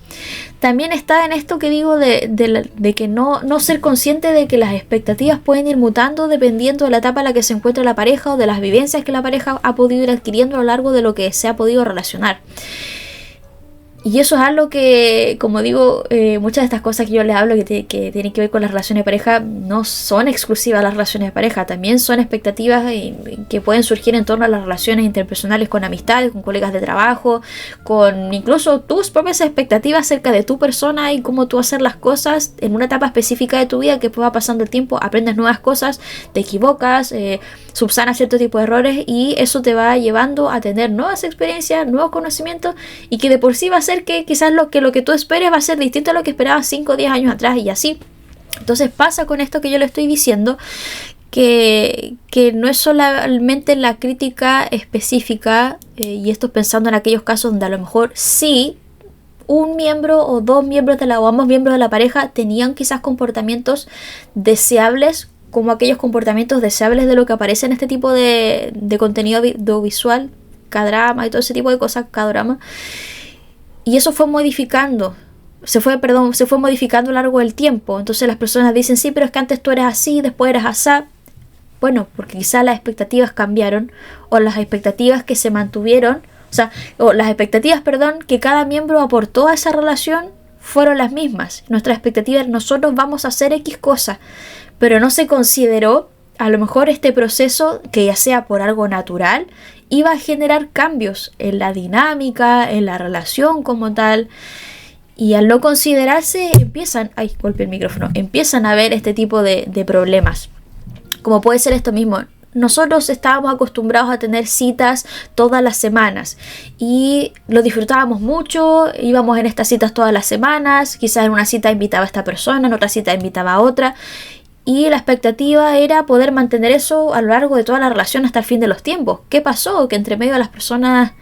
También está en esto que digo de que no ser consciente de que las expectativas pueden ir mutando dependiendo de la etapa en la que se encuentra la pareja, o de las vivencias que la pareja ha podido ir adquiriendo a lo largo de lo que se ha podido relacionar. Y eso es algo que, como digo, muchas de estas cosas que yo les hablo que tienen que ver con las relaciones de pareja no son exclusivas a las relaciones de pareja, también son expectativas que pueden surgir en torno a las relaciones interpersonales con amistades, con colegas de trabajo, con incluso tus propias expectativas acerca de tu persona y cómo tú hacer las cosas en una etapa específica de tu vida, que después va pasando el tiempo, aprendes nuevas cosas, te equivocas, subsanas cierto tipo de errores y eso te va llevando a tener nuevas experiencias, nuevos conocimientos y que de por sí va a ser que quizás lo que tú esperes va a ser distinto a lo que esperabas 5 o 10 años atrás y así. Entonces pasa con esto que yo le estoy diciendo, que no es solamente la crítica específica, y esto pensando en aquellos casos donde a lo mejor sí un miembro o dos miembros o ambos miembros de la pareja tenían quizás comportamientos deseables, como aquellos comportamientos deseables de lo que aparece en este tipo de contenido audiovisual, K-drama y todo ese tipo de cosas, K-drama. Y eso fue modificando, se fue modificando a lo largo del tiempo. Entonces las personas dicen, sí, pero es que antes tú eras así, después eras así. Bueno, porque quizás las expectativas cambiaron, o las expectativas que se mantuvieron, o las expectativas, que cada miembro aportó a esa relación fueron las mismas. Nuestras expectativas, nosotros vamos a hacer X cosa, pero no se consideró a lo mejor este proceso, que ya sea por algo natural, iba a generar cambios en la dinámica, en la relación como tal. Y al no considerarse, empiezan a ver este tipo de problemas. Como puede ser esto mismo. Nosotros estábamos acostumbrados a tener citas todas las semanas y lo disfrutábamos mucho, íbamos en estas citas todas las semanas, quizás en una cita invitaba a esta persona, en otra cita invitaba a otra. Y la expectativa era poder mantener eso a lo largo de toda la relación hasta el fin de los tiempos. ¿Qué pasó? Que entre medio las personas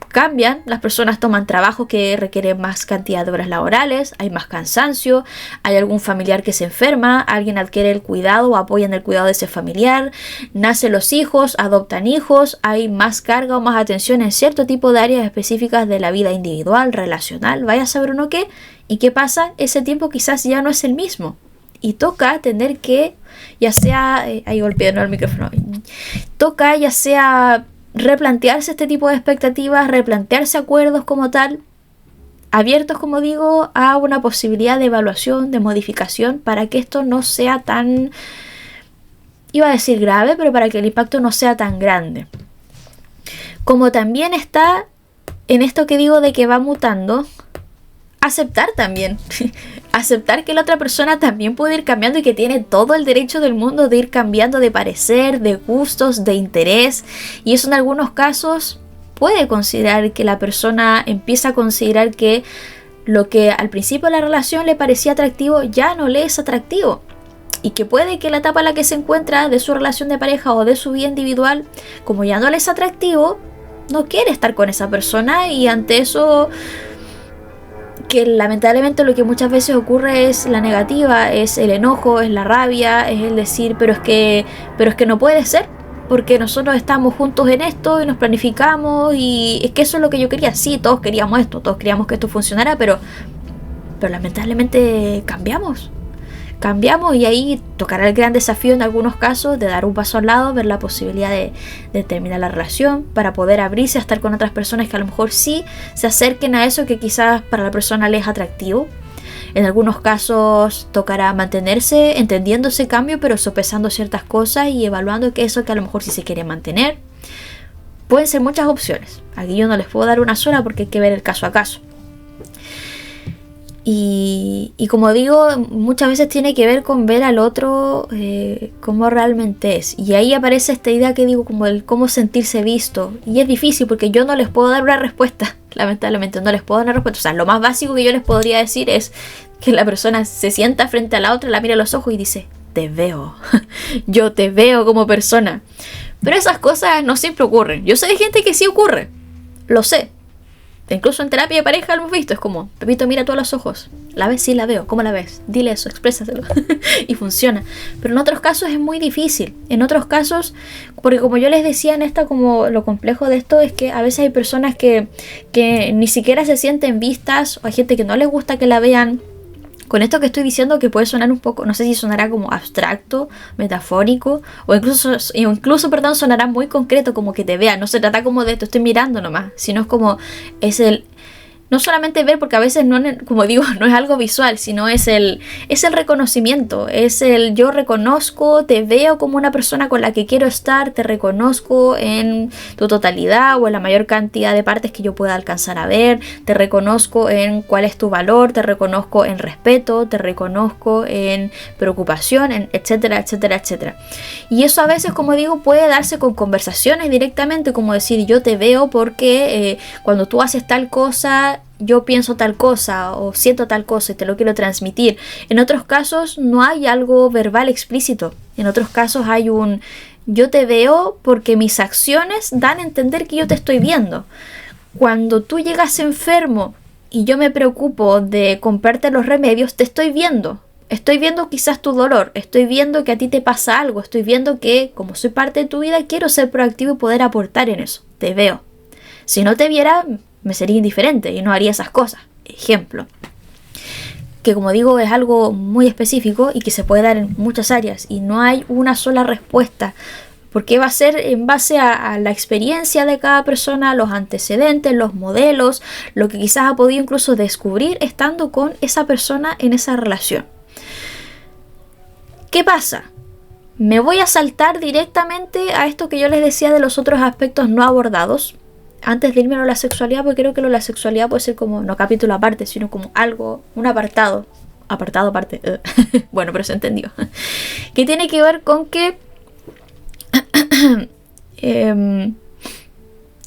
cambian, las personas toman trabajos que requieren más cantidad de horas laborales, hay más cansancio, hay algún familiar que se enferma, alguien adquiere el cuidado o apoya en el cuidado de ese familiar, nacen los hijos, adoptan hijos, hay más carga o más atención en cierto tipo de áreas específicas de la vida individual, relacional, vaya a saber uno qué. ¿Y qué pasa? Ese tiempo quizás ya no es el mismo. Y toca tener que, ya sea, ahí golpeé el micrófono, toca ya sea replantearse este tipo de expectativas, replantearse acuerdos como tal, abiertos, como digo, a una posibilidad de evaluación, de modificación, para que esto no sea tan, iba a decir grave, pero para que el impacto no sea tan grande. Como también está en esto que digo de que va mutando, aceptar también. Aceptar que la otra persona también puede ir cambiando y que tiene todo el derecho del mundo de ir cambiando de parecer, de gustos, de interés. Y eso en algunos casos puede considerar que la persona empieza a considerar que lo que al principio de la relación le parecía atractivo ya no le es atractivo. Y que puede que la etapa en la que se encuentra de su relación de pareja o de su vida individual, como ya no le es atractivo, no quiere estar con esa persona, y ante eso, que lamentablemente lo que muchas veces ocurre es la negativa, es el enojo, es la rabia, es el decir, pero es que no puede ser, porque nosotros estamos juntos en esto y nos planificamos y es que eso es lo que yo quería. Sí, todos queríamos esto, todos queríamos que esto funcionara, pero lamentablemente cambiamos y ahí tocará el gran desafío en algunos casos de dar un paso al lado, ver la posibilidad de terminar la relación para poder abrirse a estar con otras personas que a lo mejor sí se acerquen a eso que quizás para la persona le es atractivo. En algunos casos tocará mantenerse, entendiendo ese cambio, pero sopesando ciertas cosas y evaluando que eso que a lo mejor sí se quiere mantener. Pueden ser muchas opciones. Aquí yo no les puedo dar una sola porque hay que ver el caso a caso. Y como digo, muchas veces tiene que ver con ver al otro cómo realmente es. Y ahí aparece esta idea que digo, como el cómo sentirse visto. Y es difícil porque yo no les puedo dar una respuesta. Lamentablemente no les puedo dar una respuesta. O sea, lo más básico que yo les podría decir es que la persona se sienta frente a la otra, la mira a los ojos y dice, te veo. Yo te veo como persona. Pero esas cosas no siempre ocurren. Yo sé de gente que sí ocurre. Lo sé. Incluso en terapia de pareja lo hemos visto. Es como, Pepito, mira tú a los ojos. ¿La ves? Sí, la veo. ¿Cómo la ves? Dile eso, exprésaselo. Y funciona. Pero en otros casos es muy difícil. En otros casos, porque como yo les decía en esta, como lo complejo de esto es que a veces hay personas que ni siquiera se sienten vistas, o hay gente que no les gusta que la vean. Con esto que estoy diciendo, que puede sonar un poco, no sé si sonará como abstracto, metafórico, o incluso sonará muy concreto, como que te vean. No se trata como de te estoy mirando nomás, sino es como es no solamente ver, porque a veces no, como digo, no es algo visual, sino es el reconocimiento, es el yo reconozco, te veo como una persona con la que quiero estar, te reconozco en tu totalidad o en la mayor cantidad de partes que yo pueda alcanzar a ver, te reconozco en cuál es tu valor, te reconozco en respeto, te reconozco en preocupación, en etcétera, etcétera, etcétera. Y eso a veces, como digo, puede darse con conversaciones directamente, como decir yo te veo porque cuando tú haces tal cosa, yo pienso tal cosa o siento tal cosa y te lo quiero transmitir. En otros casos no hay algo verbal explícito. En otros casos hay un yo te veo porque mis acciones dan a entender que yo te estoy viendo. Cuando tú llegas enfermo y yo me preocupo de comprarte los remedios, te estoy viendo. Estoy viendo quizás tu dolor, estoy viendo que a ti te pasa algo, estoy viendo que como soy parte de tu vida quiero ser proactivo y poder aportar en eso. Te veo. Si no te viera, me sería indiferente y no haría esas cosas. Ejemplo. Que como digo es algo muy específico y que se puede dar en muchas áreas y no hay una sola respuesta. Porque va a ser en base a la experiencia de cada persona, los antecedentes, los modelos, lo que quizás ha podido incluso descubrir estando con esa persona en esa relación. ¿Qué pasa? Me voy a saltar directamente a esto que yo les decía de los otros aspectos no abordados. Antes de irme a la sexualidad, porque creo que la sexualidad puede ser como, no capítulo aparte, sino como algo, un apartado aparte, bueno, pero se entendió, que tiene que ver con que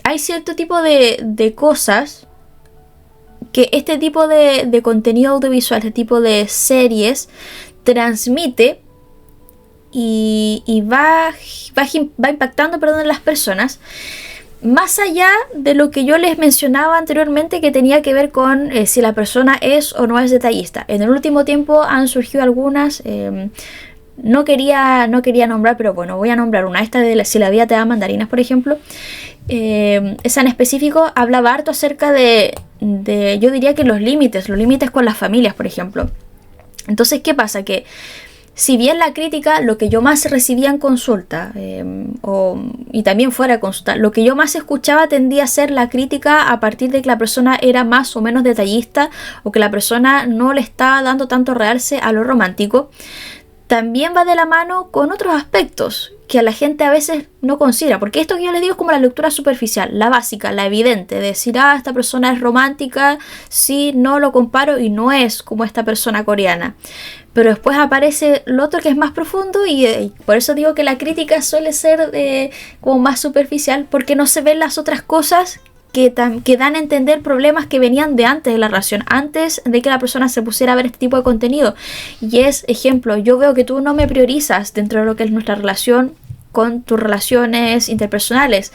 hay cierto tipo de cosas que este tipo de contenido audiovisual, este tipo de series, transmite y va impactando, en las personas. Más allá de lo que yo les mencionaba anteriormente que tenía que ver con si la persona es o no es detallista. En el último tiempo han surgido algunas, no quería nombrar, pero bueno, voy a nombrar una. Esta de Si la vida te da mandarinas, por ejemplo. Esa en específico hablaba harto acerca de yo diría que los límites con las familias, por ejemplo. Entonces, ¿qué pasa? Que si bien la crítica, lo que yo más recibía en consulta y también fuera de consulta, lo que yo más escuchaba tendía a ser la crítica a partir de que la persona era más o menos detallista o que la persona no le estaba dando tanto realce a lo romántico. También va de la mano con otros aspectos que a la gente a veces no considera, porque esto que yo les digo es como la lectura superficial, la básica, la evidente, de decir, esta persona es romántica, sí, no lo comparo y no es como esta persona coreana. Pero después aparece lo otro que es más profundo y por eso digo que la crítica suele ser como más superficial, porque no se ven las otras cosas que dan a entender problemas que venían de antes de la relación, antes de que la persona se pusiera a ver este tipo de contenido. Y es, ejemplo, yo veo que tú no me priorizas dentro de lo que es nuestra relación con tus relaciones interpersonales.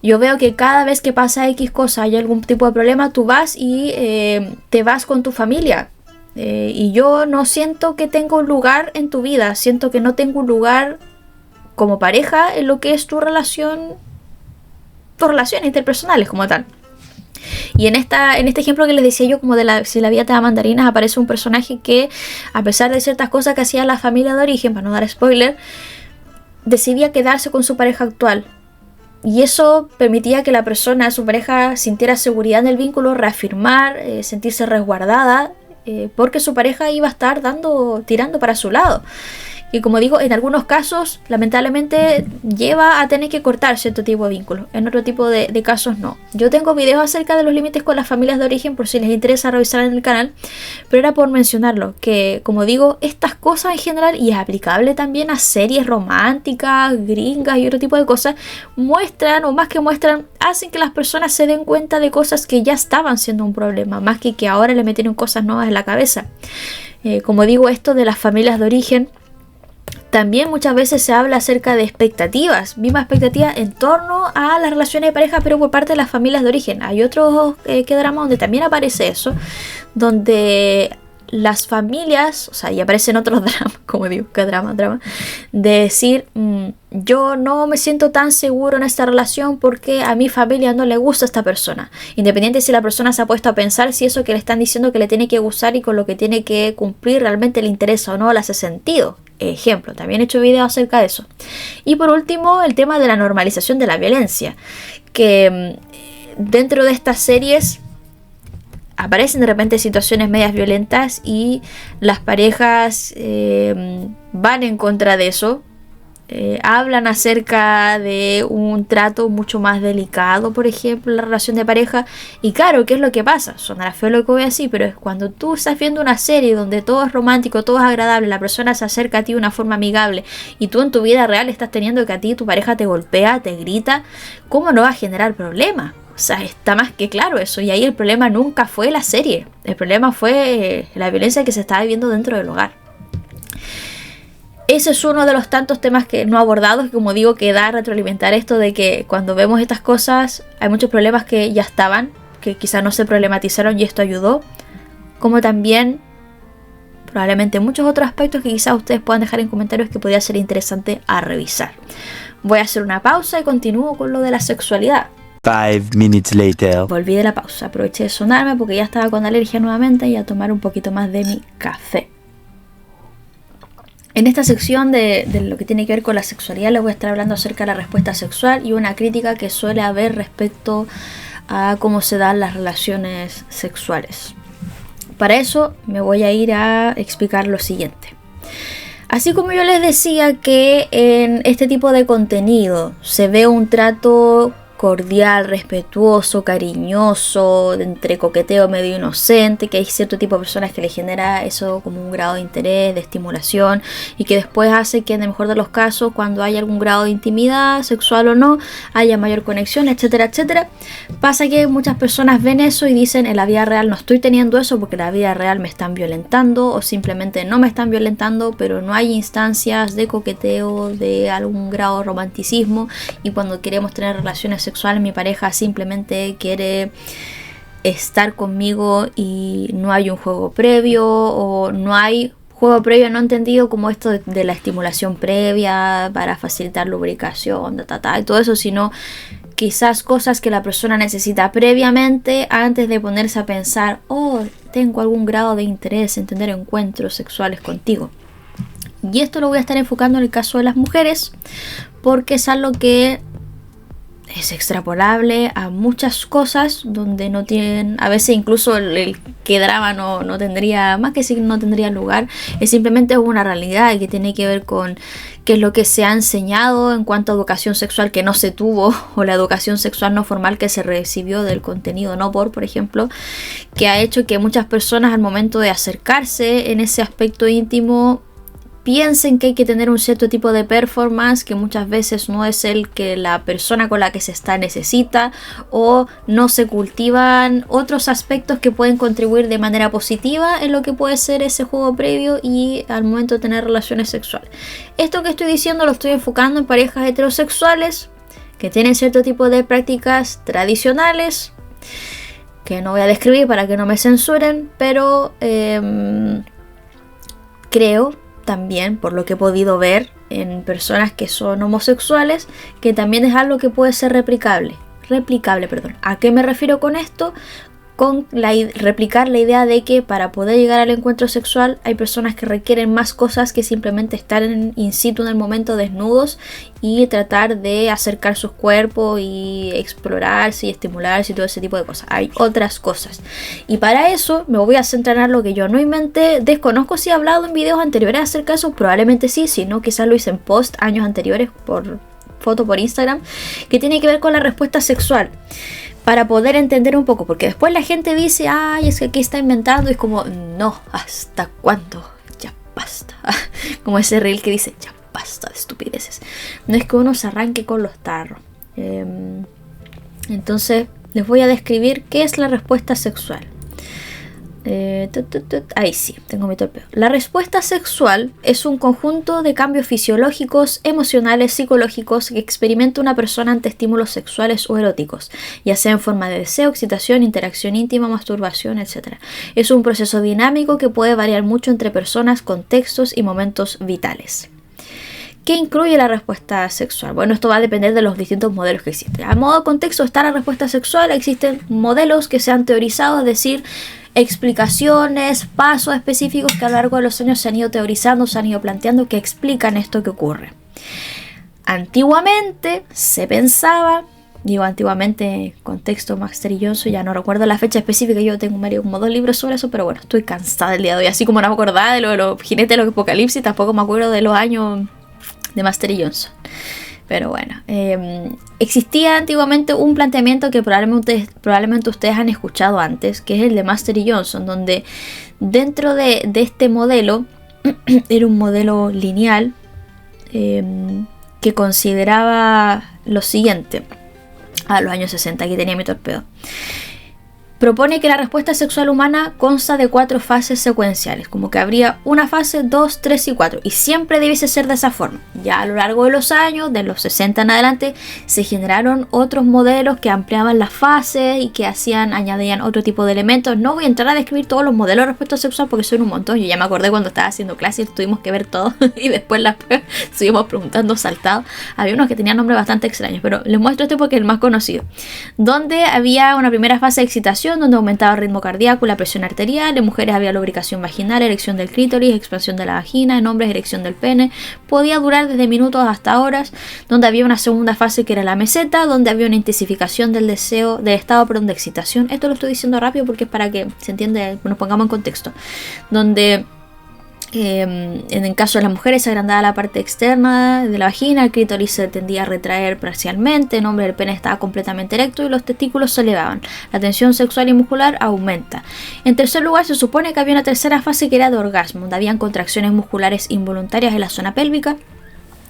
Yo veo que cada vez que pasa X cosa, hay algún tipo de problema, tú vas y te vas con tu familia. Y yo no siento que tengo un lugar en tu vida, siento que no tengo un lugar como pareja en lo que es tus relaciones interpersonales como tal. Y en este ejemplo que les decía yo, como de Si la vida te da mandarinas, aparece un personaje que, a pesar de ciertas cosas que hacía la familia de origen, para no dar spoiler, decidía quedarse con su pareja actual. Y eso permitía que la persona, su pareja, sintiera seguridad en el vínculo, reafirmar, sentirse resguardada, porque su pareja iba a estar tirando para su lado. Y como digo, en algunos casos, lamentablemente, lleva a tener que cortar cierto tipo de vínculos. En otro tipo de casos no. Yo tengo videos acerca de los límites con las familias de origen, por si les interesa revisar en el canal. Pero era por mencionarlo, que como digo, estas cosas en general, y es aplicable también a series románticas, gringas y otro tipo de cosas, muestran, o más que muestran, hacen que las personas se den cuenta de cosas que ya estaban siendo un problema, más que ahora le metieron cosas nuevas en la cabeza. Como digo, esto de las familias de origen, también muchas veces se habla acerca de expectativas, misma expectativa en torno a las relaciones de pareja, pero por parte de las familias de origen. Hay otros dramas donde también aparece eso, donde las familias, o sea, y aparecen otros dramas, como digo, que drama, de decir, yo no me siento tan seguro en esta relación porque a mi familia no le gusta esta persona. Independiente si la persona se ha puesto a pensar si eso que le están diciendo que le tiene que gustar y con lo que tiene que cumplir realmente le interesa o no, le hace sentido. Ejemplo, también he hecho videos acerca de eso. Y por último, el tema de la normalización de la violencia, que dentro de estas series aparecen de repente situaciones medias violentas y las parejas van en contra de eso. Hablan acerca de un trato mucho más delicado, por ejemplo, en la relación de pareja. Y claro, ¿qué es lo que pasa? Sonará feo lo que voy a decir, pero es cuando tú estás viendo una serie donde todo es romántico, todo es agradable, la persona se acerca a ti de una forma amigable y tú en tu vida real estás teniendo que a ti tu pareja te golpea, te grita, ¿cómo no va a generar problemas? O sea, está más que claro eso. Y ahí el problema nunca fue la serie, el problema fue la violencia que se estaba viviendo dentro del hogar. Ese es uno de los tantos temas que no abordados, como digo, que da a retroalimentar esto de que cuando vemos estas cosas hay muchos problemas que ya estaban, que quizás no se problematizaron y esto ayudó, como también probablemente muchos otros aspectos que quizás ustedes puedan dejar en comentarios que podría ser interesante a revisar. Voy a hacer una pausa y continúo con lo de la sexualidad. 5 minutes later. Volví de la pausa, aproveché de sonarme porque ya estaba con alergia nuevamente y a tomar un poquito más de mi café. En esta sección de lo que tiene que ver con la sexualidad les voy a estar hablando acerca de la respuesta sexual y una crítica que suele haber respecto a cómo se dan las relaciones sexuales. Para eso me voy a ir a explicar lo siguiente. Así como yo les decía que en este tipo de contenido se ve un trato cordial, respetuoso, cariñoso, entre coqueteo medio inocente, que hay cierto tipo de personas que le genera eso como un grado de interés, de estimulación y que después hace que en el mejor de los casos, cuando hay algún grado de intimidad, sexual o no, haya mayor conexión, etcétera, etcétera. Pasa que muchas personas ven eso y dicen en la vida real no estoy teniendo eso porque en la vida real me están violentando o simplemente no me están violentando, pero no hay instancias de coqueteo, de algún grado de romanticismo y cuando queremos tener relaciones sexuales mi pareja simplemente quiere estar conmigo y no hay un juego previo o no hay juego previo no entendido como esto de la estimulación previa para facilitar lubricación, y todo eso, sino quizás cosas que la persona necesita previamente antes de ponerse a pensar, oh, tengo algún grado de interés en tener encuentros sexuales contigo. Y esto lo voy a estar enfocando en el caso de las mujeres porque es algo que es extrapolable a muchas cosas donde no tienen, a veces incluso el que drama no tendría, más que si no tendría lugar, es simplemente una realidad y que tiene que ver con qué es lo que se ha enseñado en cuanto a educación sexual que no se tuvo o la educación sexual no formal que se recibió del contenido no por ejemplo, que ha hecho que muchas personas al momento de acercarse en ese aspecto íntimo piensen que hay que tener un cierto tipo de performance que muchas veces no es el que la persona con la que se está necesita o no se cultivan otros aspectos que pueden contribuir de manera positiva en lo que puede ser ese juego previo y al momento de tener relaciones sexuales. Esto que estoy diciendo lo estoy enfocando en parejas heterosexuales que tienen cierto tipo de prácticas tradicionales que no voy a describir para que no me censuren, pero creo también, por lo que he podido ver en personas que son homosexuales, que también es algo que puede ser replicable. ¿A qué me refiero con esto? Con replicar la idea de que para poder llegar al encuentro sexual hay personas que requieren más cosas que simplemente estar in situ en el momento desnudos y tratar de acercar sus cuerpos y explorarse y estimularse y todo ese tipo de cosas. Hay otras cosas y para eso me voy a centrar en lo que yo no inventé. Desconozco si he hablado en videos anteriores acerca de eso, probablemente sí, si no quizás lo hice en post años anteriores por foto por Instagram, que tiene que ver con la respuesta sexual. Para poder entender un poco, porque después la gente dice, ay, es que aquí está inventando, y es como, no, ¿hasta cuándo? Ya basta. Como ese reel que dice, ya basta de estupideces. No es que uno se arranque con los tarros. Entonces, les voy a describir qué es la respuesta sexual. Ahí sí, tengo mi torpeo. La respuesta sexual es un conjunto de cambios fisiológicos, emocionales, psicológicos que experimenta una persona ante estímulos sexuales o eróticos, ya sea en forma de deseo, excitación, interacción íntima, masturbación, etc. Es un proceso dinámico que puede variar mucho entre personas, contextos y momentos vitales. ¿Qué incluye la respuesta sexual? Bueno, esto va a depender de los distintos modelos que existen. A modo de contexto está la respuesta sexual, existen modelos que se han teorizado, es decir, explicaciones, pasos específicos que a lo largo de los años se han ido teorizando, se han ido planteando que explican esto que ocurre. Antiguamente se pensaba Digo antiguamente, contexto Master y Johnson, ya no recuerdo la fecha específica, yo tengo como 2 libros sobre eso, pero bueno, estoy cansada el día de hoy, así como no me acordaba de los jinetes de los apocalipsis, tampoco me acuerdo de los años de Master y Johnson. Pero bueno, existía antiguamente un planteamiento que probablemente ustedes han escuchado antes, que es el de Master y Johnson, donde dentro de este modelo, era un modelo lineal que consideraba lo siguiente. A los años 60, aquí tenía mi torpedo. Propone que la respuesta sexual humana consta de 4 fases secuenciales, como que habría una fase, 2, 3 y 4, y siempre debiese ser de esa forma. Ya a lo largo de los años, de los 60 en adelante, se generaron otros modelos que ampliaban las fases y que añadían otro tipo de elementos. No voy a entrar a describir todos los modelos de respuesta sexual porque son un montón. Yo ya me acordé cuando estaba haciendo clases, tuvimos que ver todo y después las pruebas seguimos preguntando saltado. Había unos que tenían nombres bastante extraños, pero les muestro este porque es el más conocido. Donde había una primera fase de excitación, donde aumentaba el ritmo cardíaco, la presión arterial. En mujeres había lubricación vaginal, erección del clítoris, expansión de la vagina. En hombres, erección del pene. Podía durar desde minutos hasta horas. Donde había una segunda fase que era la meseta, donde había una intensificación del deseo, del estado de excitación. Esto lo estoy diciendo rápido porque es para que se entienda, nos pongamos en contexto. Donde en el caso de las mujeres se agrandaba la parte externa de la vagina, el clítoris se tendía a retraer parcialmente, en hombres el pene estaba completamente erecto y los testículos se elevaban. La tensión sexual y muscular aumenta. En tercer lugar, se supone que había una tercera fase que era de orgasmo, donde habían contracciones musculares involuntarias en la zona pélvica.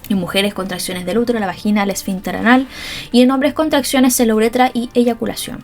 En mujeres, contracciones del útero, la vagina, el esfínter anal, y en hombres, contracciones en la uretra y eyaculación,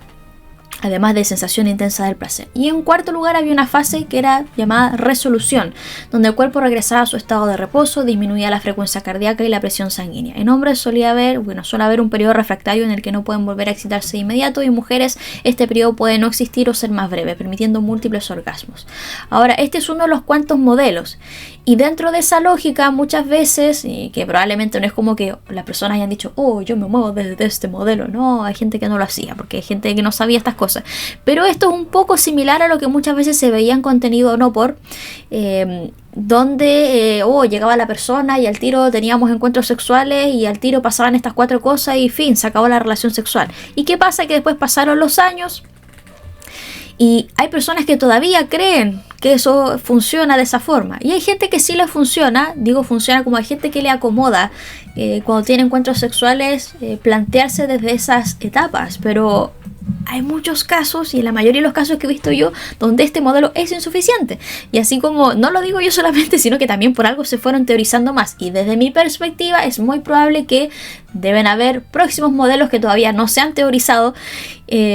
además de sensación intensa del placer. Y en cuarto lugar había una fase que era llamada resolución, donde el cuerpo regresaba a su estado de reposo, disminuía la frecuencia cardíaca y la presión sanguínea. En hombres suele haber un periodo refractario en el que no pueden volver a excitarse de inmediato, y en mujeres este periodo puede no existir o ser más breve, permitiendo múltiples orgasmos. Ahora, este es uno de los cuantos modelos, y dentro de esa lógica muchas veces, y que probablemente no es como que las personas hayan dicho, oh, yo me muevo desde este modelo, no, hay gente que no lo hacía, porque hay gente que no sabía estas cosas. Pero esto es un poco similar a lo que muchas veces se veía en contenido no por donde llegaba la persona y al tiro teníamos encuentros sexuales y al tiro pasaban estas 4 cosas y fin, se acabó la relación sexual. ¿Y qué pasa? Que después pasaron los años y hay personas que todavía creen que eso funciona de esa forma. Y hay gente que sí le funciona, digo funciona como hay gente que le acomoda cuando tiene encuentros sexuales plantearse desde esas etapas, pero hay muchos casos, y en la mayoría de los casos que he visto yo, donde este modelo es insuficiente. Y así como no lo digo yo solamente, sino que también por algo se fueron teorizando más. Y desde mi perspectiva es muy probable que deben haber próximos modelos que todavía no se han teorizado,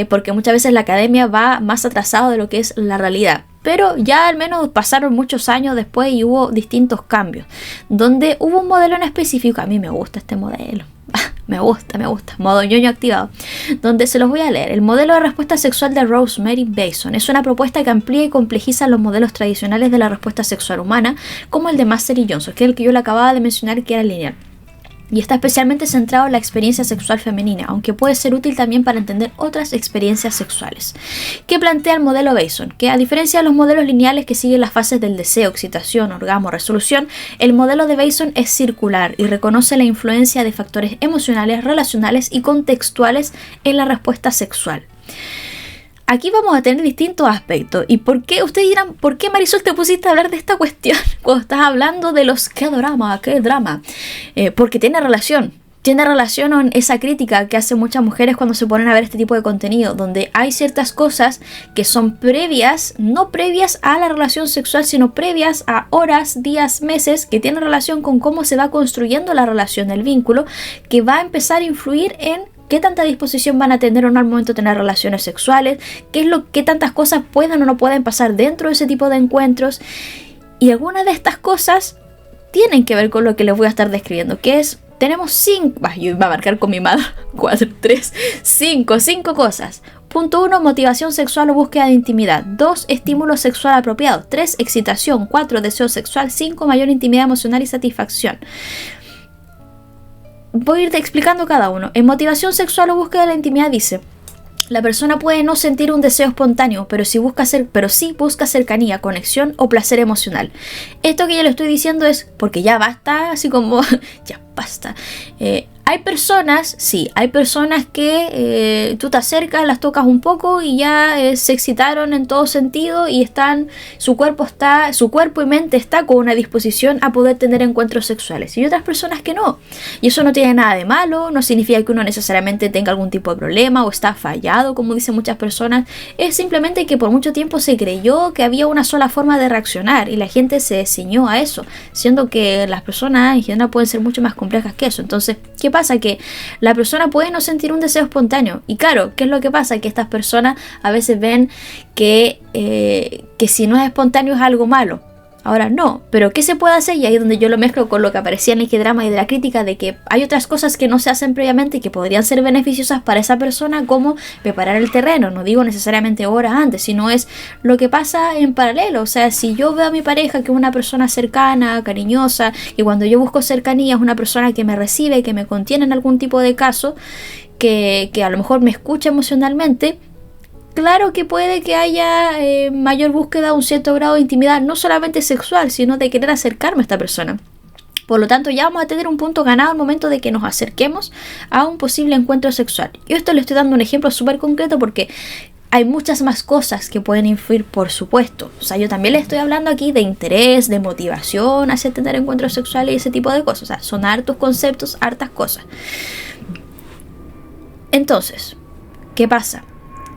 porque muchas veces la academia va más atrasado de lo que es la realidad. Pero ya al menos pasaron muchos años después y hubo distintos cambios, donde hubo un modelo en específico. A mí me gusta este modelo. Me gusta, modo ñoño activado, donde se los voy a leer. El modelo de respuesta sexual de Rosemary Bason es una propuesta que amplía y complejiza los modelos tradicionales de la respuesta sexual humana, como el de Master y Johnson, que es el que yo le acababa de mencionar, que era lineal. Y está especialmente centrado en la experiencia sexual femenina, aunque puede ser útil también para entender otras experiencias sexuales. ¿Qué plantea el modelo Bason? Que a diferencia de los modelos lineales que siguen las fases del deseo, excitación, orgasmo, resolución, el modelo de Bason es circular y reconoce la influencia de factores emocionales, relacionales y contextuales en la respuesta sexual. Aquí vamos a tener distintos aspectos. ¿Y por qué? Ustedes dirán, ¿por qué, Marisol, te pusiste a hablar de esta cuestión cuando estás hablando de los qué drama? Porque tiene relación con esa crítica que hacen muchas mujeres cuando se ponen a ver este tipo de contenido, donde hay ciertas cosas que son previas, no previas a la relación sexual, sino previas a horas, días, meses, que tienen relación con cómo se va construyendo la relación, el vínculo, que va a empezar a influir en qué tanta disposición van a tener o no al momento de tener relaciones sexuales, qué tantas cosas pueden o no pueden pasar dentro de ese tipo de encuentros. Y algunas de estas cosas tienen que ver con lo que les voy a estar describiendo, que es, tenemos 5, yo iba a marcar con mi mano, 5 cosas. Punto 1, motivación sexual o búsqueda de intimidad. 2, estímulo sexual apropiado. 3, excitación. 4, deseo sexual. 5, mayor intimidad emocional y satisfacción. Voy a irte explicando cada uno. En motivación sexual o búsqueda de la intimidad dice: la persona puede no sentir un deseo espontáneo, pero sí busca cercanía, conexión o placer emocional. Esto que yo le estoy diciendo es porque ya basta, así como ya basta. Hay personas que tú te acercas, las tocas un poco y ya se excitaron en todo sentido y su cuerpo y mente está con una disposición a poder tener encuentros sexuales. Y hay otras personas que no. Y eso no tiene nada de malo, no significa que uno necesariamente tenga algún tipo de problema o está fallado, como dicen muchas personas. Es simplemente que por mucho tiempo se creyó que había una sola forma de reaccionar y la gente se ciñó a eso, siendo que las personas en general pueden ser mucho más complejas que eso. Entonces, ¿qué pasa? Que la persona puede no sentir un deseo espontáneo. Y claro, ¿qué es lo que pasa? Que estas personas a veces ven que si no es espontáneo es algo malo. Ahora no, pero ¿qué se puede hacer? Y ahí es donde yo lo mezclo con lo que aparecía en el Ikedrama y de la crítica, de que hay otras cosas que no se hacen previamente y que podrían ser beneficiosas para esa persona, como preparar el terreno. No digo necesariamente horas antes, sino es lo que pasa en paralelo. O sea, si yo veo a mi pareja que es una persona cercana, cariñosa, y cuando yo busco cercanía es una persona que me recibe, que me contiene en algún tipo de caso, que a lo mejor me escucha emocionalmente, claro que puede que haya mayor búsqueda, un cierto grado de intimidad, no solamente sexual, sino de querer acercarme a esta persona. Por lo tanto, ya vamos a tener un punto ganado al momento de que nos acerquemos a un posible encuentro sexual. Yo esto le estoy dando un ejemplo súper concreto porque hay muchas más cosas que pueden influir, por supuesto. O sea, yo también le estoy hablando aquí de interés, de motivación hacia tener encuentros sexuales y ese tipo de cosas. O sea, son hartos conceptos, hartas cosas. Entonces, ¿qué pasa?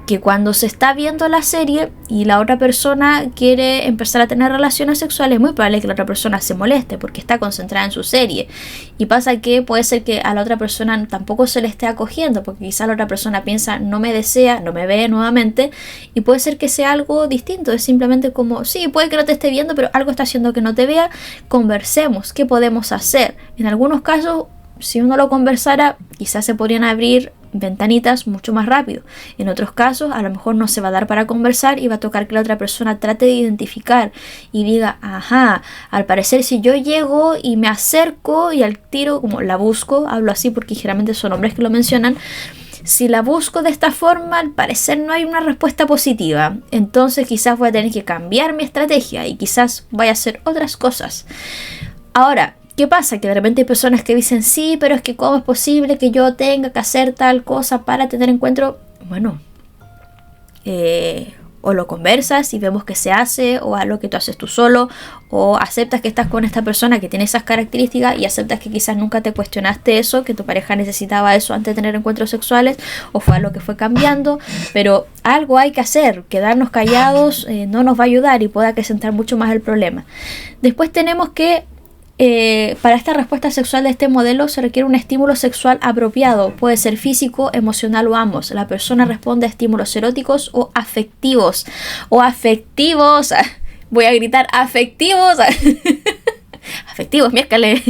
Que cuando se está viendo la serie y la otra persona quiere empezar a tener relaciones sexuales, es muy probable que la otra persona se moleste porque está concentrada en su serie. Y pasa que puede ser que a la otra persona tampoco se le esté acogiendo, porque quizá la otra persona piensa, no me desea, no me ve nuevamente, y puede ser que sea algo distinto. Es simplemente como, sí, puede que no te esté viendo, pero algo está haciendo que no te vea. Conversemos, ¿qué podemos hacer? En algunos casos, si uno lo conversara, quizás se podrían abrir ventanitas mucho más rápido. En otros casos a lo mejor no se va a dar para conversar y va a tocar que la otra persona trate de identificar y diga, ajá, al parecer si yo llego y me acerco y al tiro como la busco, hablo así porque generalmente son hombres que lo mencionan, si la busco de esta forma, al parecer no hay una respuesta positiva. Entonces quizás voy a tener que cambiar mi estrategia y quizás vaya a hacer otras cosas. Ahora, ¿qué pasa? Que de repente hay personas que dicen, sí, pero es que ¿cómo es posible que yo tenga que hacer tal cosa para tener encuentro? Bueno, o lo conversas y vemos que se hace, o algo que tú haces tú solo, o aceptas que estás con esta persona que tiene esas características y aceptas que quizás nunca te cuestionaste eso, que tu pareja necesitaba eso antes de tener encuentros sexuales, o fue algo que fue cambiando, pero algo hay que hacer. Quedarnos callados no nos va a ayudar y puede acrecentar mucho más el problema. Después tenemos que para esta respuesta sexual de este modelo se requiere un estímulo sexual apropiado, puede ser físico, emocional o ambos. La persona responde a estímulos eróticos o afectivos. Voy a gritar afectivos. Afectivos, miércoles.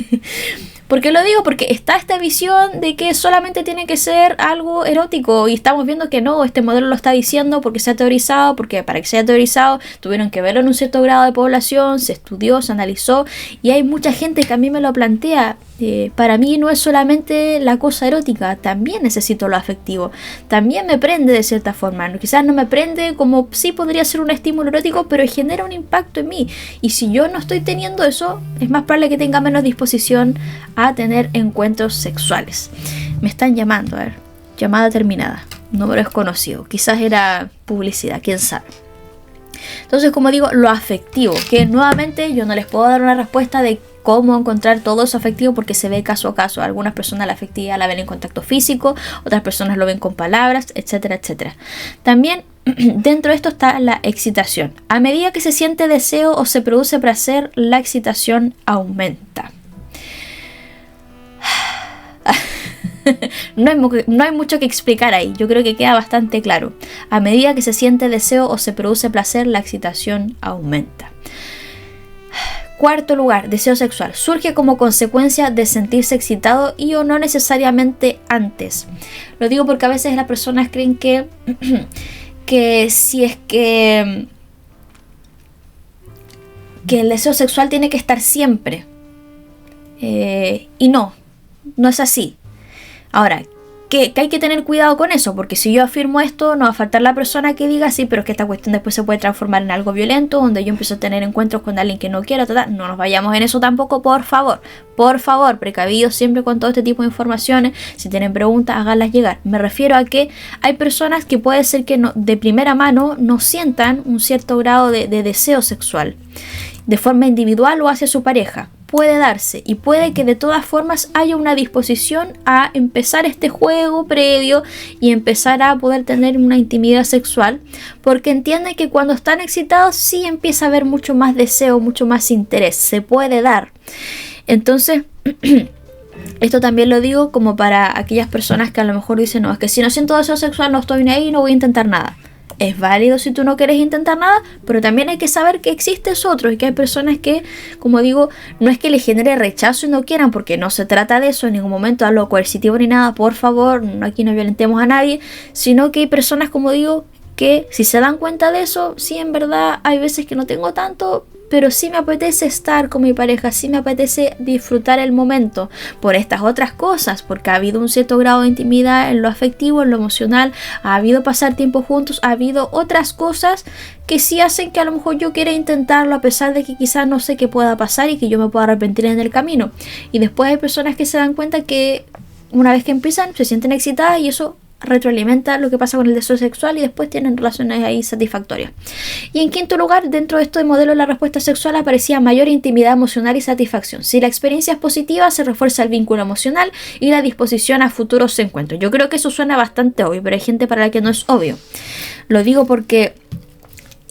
¿Por qué lo digo? Porque está esta visión de que solamente tiene que ser algo erótico y estamos viendo que no, este modelo lo está diciendo porque se ha teorizado, porque para que sea teorizado tuvieron que verlo en un cierto grado de población, se estudió, se analizó y hay mucha gente que a mí me lo plantea. Para mí no es solamente la cosa erótica, también necesito lo afectivo, también me prende de cierta forma, quizás no me prende como sí podría ser un estímulo erótico, pero genera un impacto en mí y si yo no estoy teniendo eso, es más probable que tenga menos disposición a tener encuentros sexuales. Me están llamando, a ver, llamada terminada, número desconocido, quizás era publicidad, quién sabe. Entonces, como digo, lo afectivo, que nuevamente yo no les puedo dar una respuesta de cómo encontrar todo eso afectivo porque se ve caso a caso. Algunas personas la afectividad la ven en contacto físico, otras personas lo ven con palabras, etcétera, etcétera. También dentro de esto está la excitación. A medida que se siente deseo o se produce placer, la excitación aumenta. No hay mucho que explicar ahí, yo creo que queda bastante claro. A medida que se siente deseo o se produce placer, la excitación aumenta. Cuarto lugar, deseo sexual. Surge como consecuencia de sentirse excitado y o no necesariamente antes. Lo digo porque a veces las personas creen que si es que el deseo sexual tiene que estar siempre. Y no es así. Ahora, que hay que tener cuidado con eso, porque si yo afirmo esto, no va a faltar la persona que diga, sí, pero es que esta cuestión después se puede transformar en algo violento, donde yo empiezo a tener encuentros con alguien que no quiero, no nos vayamos en eso tampoco, por favor, precavidos siempre con todo este tipo de informaciones. Si tienen preguntas, háganlas llegar. Me refiero a que hay personas que puede ser que no, de primera mano no sientan un cierto grado de deseo sexual de forma individual o hacia su pareja. Puede darse y puede que de todas formas haya una disposición a empezar este juego previo y empezar a poder tener una intimidad sexual, porque entienden que cuando están excitados sí empieza a haber mucho más deseo, mucho más interés, se puede dar. Entonces esto también lo digo como para aquellas personas que a lo mejor dicen, no, es que si no siento deseo sexual no estoy ni ahí, no voy a intentar nada. Es válido si tú no quieres intentar nada, pero también hay que saber que existe eso otro y que hay personas que, como digo, no es que les genere rechazo y no quieran, porque no se trata de eso en ningún momento, algo coercitivo ni nada, por favor, aquí no violentemos a nadie, sino que hay personas, como digo, que si se dan cuenta de eso, sí, en verdad hay veces que no tengo tanto, pero sí me apetece estar con mi pareja, sí me apetece disfrutar el momento por estas otras cosas, porque ha habido un cierto grado de intimidad en lo afectivo, en lo emocional, ha habido pasar tiempo juntos, ha habido otras cosas que sí hacen que a lo mejor yo quiera intentarlo, a pesar de que quizás no sé qué pueda pasar y que yo me pueda arrepentir en el camino. Y después hay personas que se dan cuenta que una vez que empiezan se sienten excitadas y eso retroalimenta lo que pasa con el deseo sexual y después tienen relaciones ahí satisfactorias. Y en quinto lugar, dentro de esto de modelo de la respuesta sexual aparecía mayor intimidad emocional y satisfacción. Si la experiencia es positiva, se refuerza el vínculo emocional y la disposición a futuros encuentros. Yo creo que eso suena bastante obvio, pero hay gente para la que no es obvio. Lo digo porque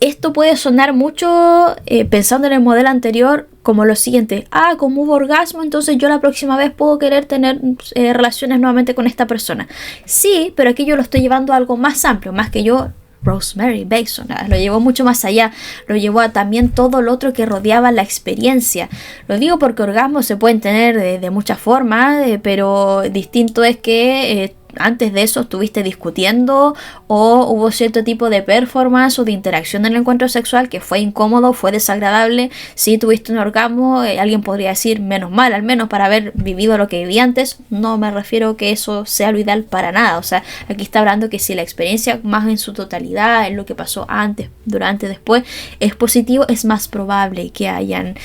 esto puede sonar mucho pensando en el modelo anterior como lo siguiente: como hubo orgasmo, entonces yo la próxima vez puedo querer tener relaciones nuevamente con esta persona. Sí, pero aquí yo lo estoy llevando a algo más amplio, más que yo, Rosemary Bason, lo llevó mucho más allá, lo llevó a también todo lo otro que rodeaba la experiencia. Lo digo porque orgasmos se pueden tener de muchas formas, pero distinto es que antes de eso estuviste discutiendo o hubo cierto tipo de performance o de interacción en el encuentro sexual que fue incómodo, fue desagradable. Si tuviste un orgasmo, alguien podría decir menos mal, al menos para haber vivido lo que viví antes. No me refiero que eso sea lo ideal para nada. O sea, aquí está hablando que si la experiencia más en su totalidad, en lo que pasó antes, durante, después, es positivo, es más probable que hayan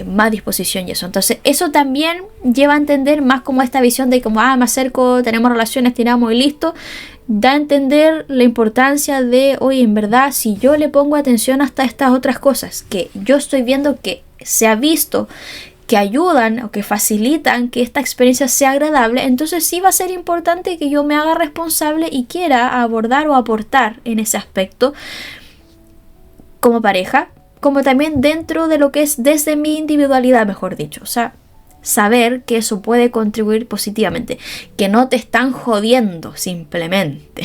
más disposición y eso. Entonces eso también lleva a entender más como esta visión de como, me acerco, tenemos relaciones, tiramos y listo. Da a entender la importancia de, oye, en verdad, si yo le pongo atención hasta estas otras cosas que yo estoy viendo que se ha visto que ayudan o que facilitan que esta experiencia sea agradable, entonces sí va a ser importante que yo me haga responsable y quiera abordar o aportar en ese aspecto como pareja, como también dentro de lo que es desde mi individualidad, mejor dicho. O sea, saber que eso puede contribuir positivamente, que no te están jodiendo simplemente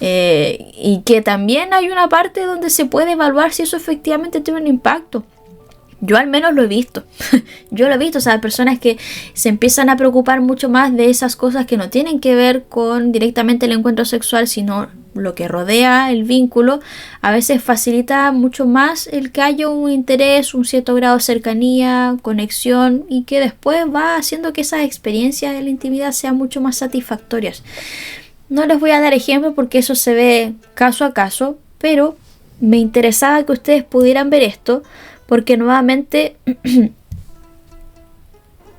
y que también hay una parte donde se puede evaluar si eso efectivamente tiene un impacto. Yo al menos lo he visto. Yo lo he visto, o sea, personas que se empiezan a preocupar mucho más de esas cosas que no tienen que ver con directamente el encuentro sexual, sino lo que rodea el vínculo. A veces facilita mucho más el que haya un interés, un cierto grado de cercanía, conexión, y que después va haciendo que esas experiencias de la intimidad sean mucho más satisfactorias. No les voy a dar ejemplos porque eso se ve caso a caso, pero me interesaba que ustedes pudieran ver esto, porque nuevamente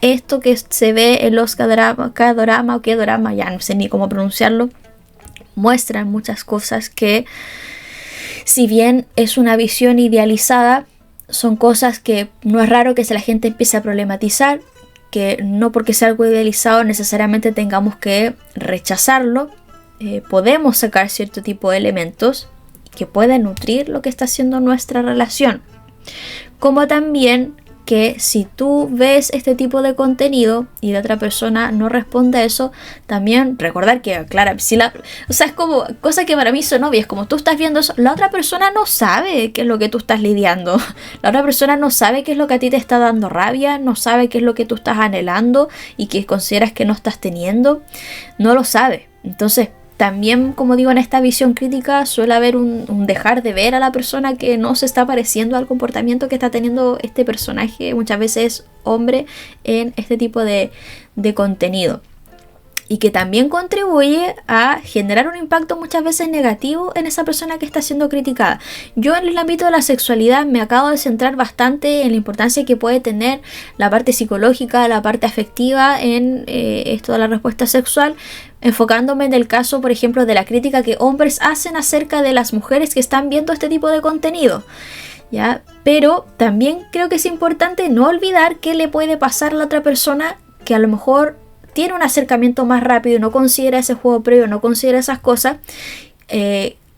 esto que se ve en los K-dorama o K-dorama, ya no sé ni cómo pronunciarlo, muestran muchas cosas que, si bien es una visión idealizada, son cosas que no es raro que la gente empiece a problematizar, que no porque sea algo idealizado necesariamente tengamos que rechazarlo. Podemos sacar cierto tipo de elementos que pueden nutrir lo que está haciendo nuestra relación. Como también que si tú ves este tipo de contenido y la otra persona no responde a eso, también recordar que, claro, o sea, es como cosa que para mí son obvias, como tú estás viendo eso, la otra persona no sabe qué es lo que tú estás lidiando, la otra persona no sabe qué es lo que a ti te está dando rabia, no sabe qué es lo que tú estás anhelando y que consideras que no estás teniendo, no lo sabe. Entonces también, como digo, en esta visión crítica suele haber un dejar de ver a la persona que no se está pareciendo al comportamiento que está teniendo este personaje, muchas veces hombre, en este tipo de contenido. y que también contribuye a generar un impacto muchas veces negativo en esa persona que está siendo criticada. Yo en el ámbito de la sexualidad me acabo de centrar bastante en la importancia que puede tener la parte psicológica, la parte afectiva en esto de la respuesta sexual, enfocándome en el caso, por ejemplo, de la crítica que hombres hacen acerca de las mujeres que están viendo este tipo de contenido. ¿Ya? Pero también creo que es importante no olvidar qué le puede pasar a la otra persona que a lo mejor tiene un acercamiento más rápido y no considera ese juego previo, no considera esas cosas,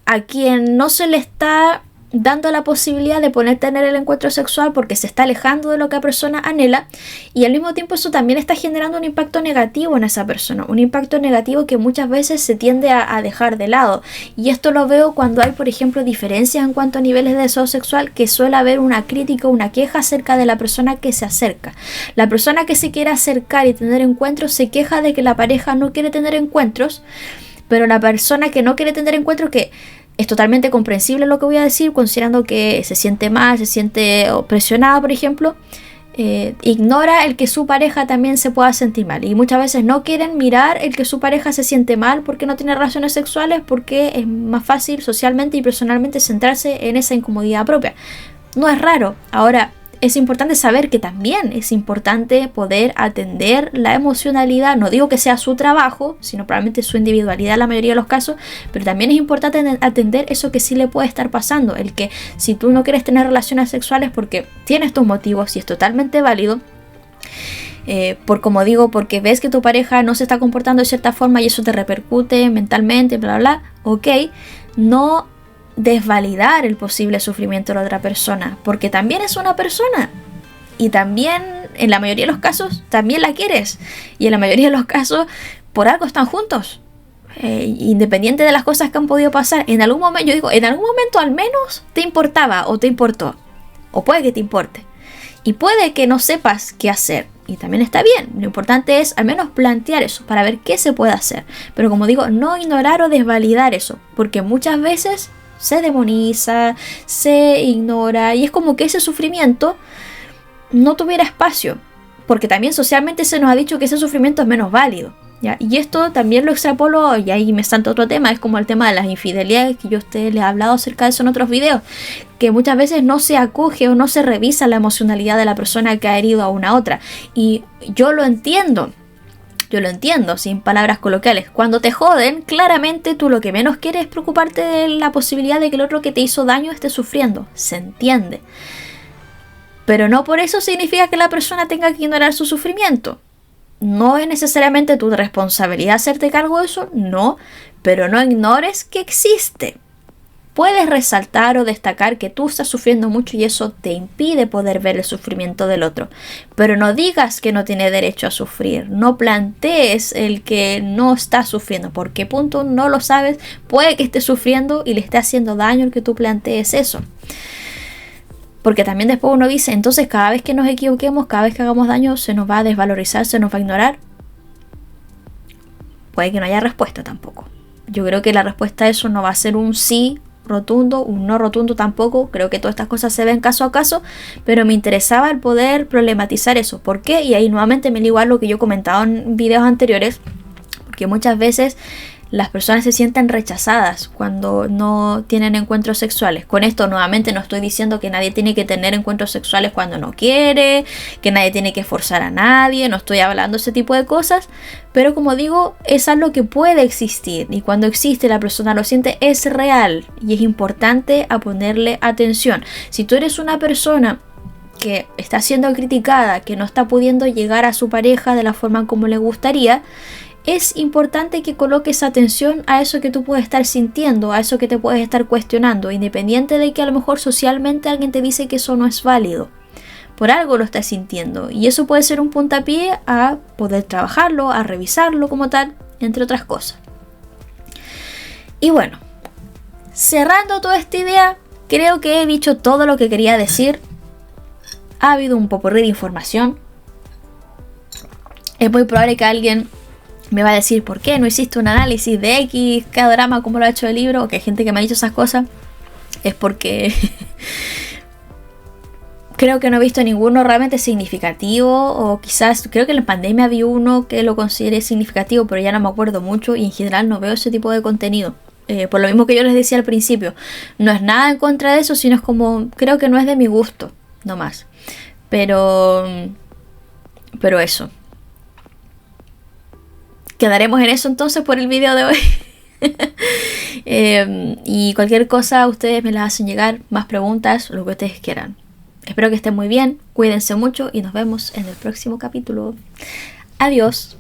a quien no se le está dando la posibilidad de poder tener el encuentro sexual porque se está alejando de lo que la persona anhela, y al mismo tiempo eso también está generando un impacto negativo en esa persona, un impacto negativo que muchas veces se tiende a dejar de lado. Y esto lo veo cuando hay, por ejemplo, diferencias en cuanto a niveles de deseo sexual, que suele haber una crítica, una queja acerca de la persona que se acerca. La persona que se quiere acercar y tener encuentros se queja de que la pareja no quiere tener encuentros, pero la persona que no quiere tener encuentros, que es totalmente comprensible lo que voy a decir, considerando que se siente mal, se siente presionada, por ejemplo, ignora el que su pareja también se pueda sentir mal. Y muchas veces no quieren mirar el que su pareja se siente mal porque no tiene relaciones sexuales, porque es más fácil socialmente y personalmente centrarse en esa incomodidad propia. No es raro. Ahora, es importante saber que también es importante poder atender la emocionalidad. No digo que sea su trabajo, sino probablemente su individualidad en la mayoría de los casos, pero también es importante atender eso que sí le puede estar pasando. El que si tú no quieres tener relaciones sexuales porque tienes tus motivos y es totalmente válido, como digo, porque ves que tu pareja no se está comportando de cierta forma y eso te repercute mentalmente, bla, bla, bla, ok, no desvalidar el posible sufrimiento de la otra persona, porque también es una persona y también en la mayoría de los casos también la quieres, y en la mayoría de los casos por algo están juntos, independiente de las cosas que han podido pasar. En algún momento, yo digo, en algún momento al menos te importaba o te importó, o puede que te importe y puede que no sepas qué hacer, y también está bien. Lo importante es al menos plantear eso para ver qué se puede hacer, pero como digo, no ignorar o desvalidar eso, porque muchas veces se demoniza, se ignora, y es como que ese sufrimiento no tuviera espacio, porque también socialmente se nos ha dicho que ese sufrimiento es menos válido, ¿ya? Y esto también lo extrapolo, y ahí me salta otro tema, es como el tema de las infidelidades, que yo a ustedes les he hablado acerca de eso en otros videos, que muchas veces no se acoge o no se revisa la emocionalidad de la persona que ha herido a una otra, y yo lo entiendo sin palabras coloquiales. Cuando te joden, claramente tú lo que menos quieres es preocuparte de la posibilidad de que el otro que te hizo daño esté sufriendo. Se entiende. Pero no por eso significa que la persona tenga que ignorar su sufrimiento. No es necesariamente tu responsabilidad hacerte cargo de eso, no, pero no ignores que existe. Puedes resaltar o destacar que tú estás sufriendo mucho y eso te impide poder ver el sufrimiento del otro. Pero no digas que no tiene derecho a sufrir. No plantees el que no está sufriendo. ¿Por qué punto no lo sabes? Puede que esté sufriendo y le esté haciendo daño el que tú plantees eso. Porque también después uno dice, entonces cada vez que nos equivoquemos, cada vez que hagamos daño, se nos va a desvalorizar, se nos va a ignorar. Puede que no haya respuesta tampoco. Yo creo que la respuesta a eso no va a ser un sí rotundo, un no rotundo tampoco. Creo que todas estas cosas se ven caso a caso, pero me interesaba el poder problematizar eso. ¿Por qué? Y ahí nuevamente me ligo a lo que yo he comentado en videos anteriores, porque muchas veces las personas se sienten rechazadas cuando no tienen encuentros sexuales. Con esto nuevamente no estoy diciendo que nadie tiene que tener encuentros sexuales cuando no quiere, que nadie tiene que forzar a nadie, no estoy hablando de ese tipo de cosas, pero como digo, es algo que puede existir, y cuando existe la persona lo siente, es real y es importante a ponerle atención. Si tú eres una persona que está siendo criticada, que no está pudiendo llegar a su pareja de la forma como le gustaría, es importante que coloques atención a eso que tú puedes estar sintiendo, a eso que te puedes estar cuestionando, independiente de que a lo mejor socialmente alguien te dice que eso no es válido. Por algo lo estás sintiendo, y eso puede ser un puntapié a poder trabajarlo, a revisarlo como tal, entre otras cosas. Y bueno, cerrando toda esta idea, creo que he dicho todo lo que quería decir. Ha habido un popurrí de información. Es muy probable que alguien me va a decir, ¿por qué no hiciste un análisis de X, cada drama como lo ha hecho el libro? O que hay gente que me ha dicho esas cosas. Es porque creo que no he visto ninguno realmente significativo, o quizás creo que en la pandemia vi uno que lo consideré significativo, pero ya no me acuerdo mucho y en general no veo ese tipo de contenido. Por lo mismo que yo les decía al principio, no es nada en contra de eso, sino es como, creo que no es de mi gusto, no más. Pero eso. Quedaremos en eso entonces por el video de hoy. Y cualquier cosa ustedes me las hacen llegar, más preguntas, lo que ustedes quieran. Espero que estén muy bien, cuídense mucho y nos vemos en el próximo capítulo. Adiós.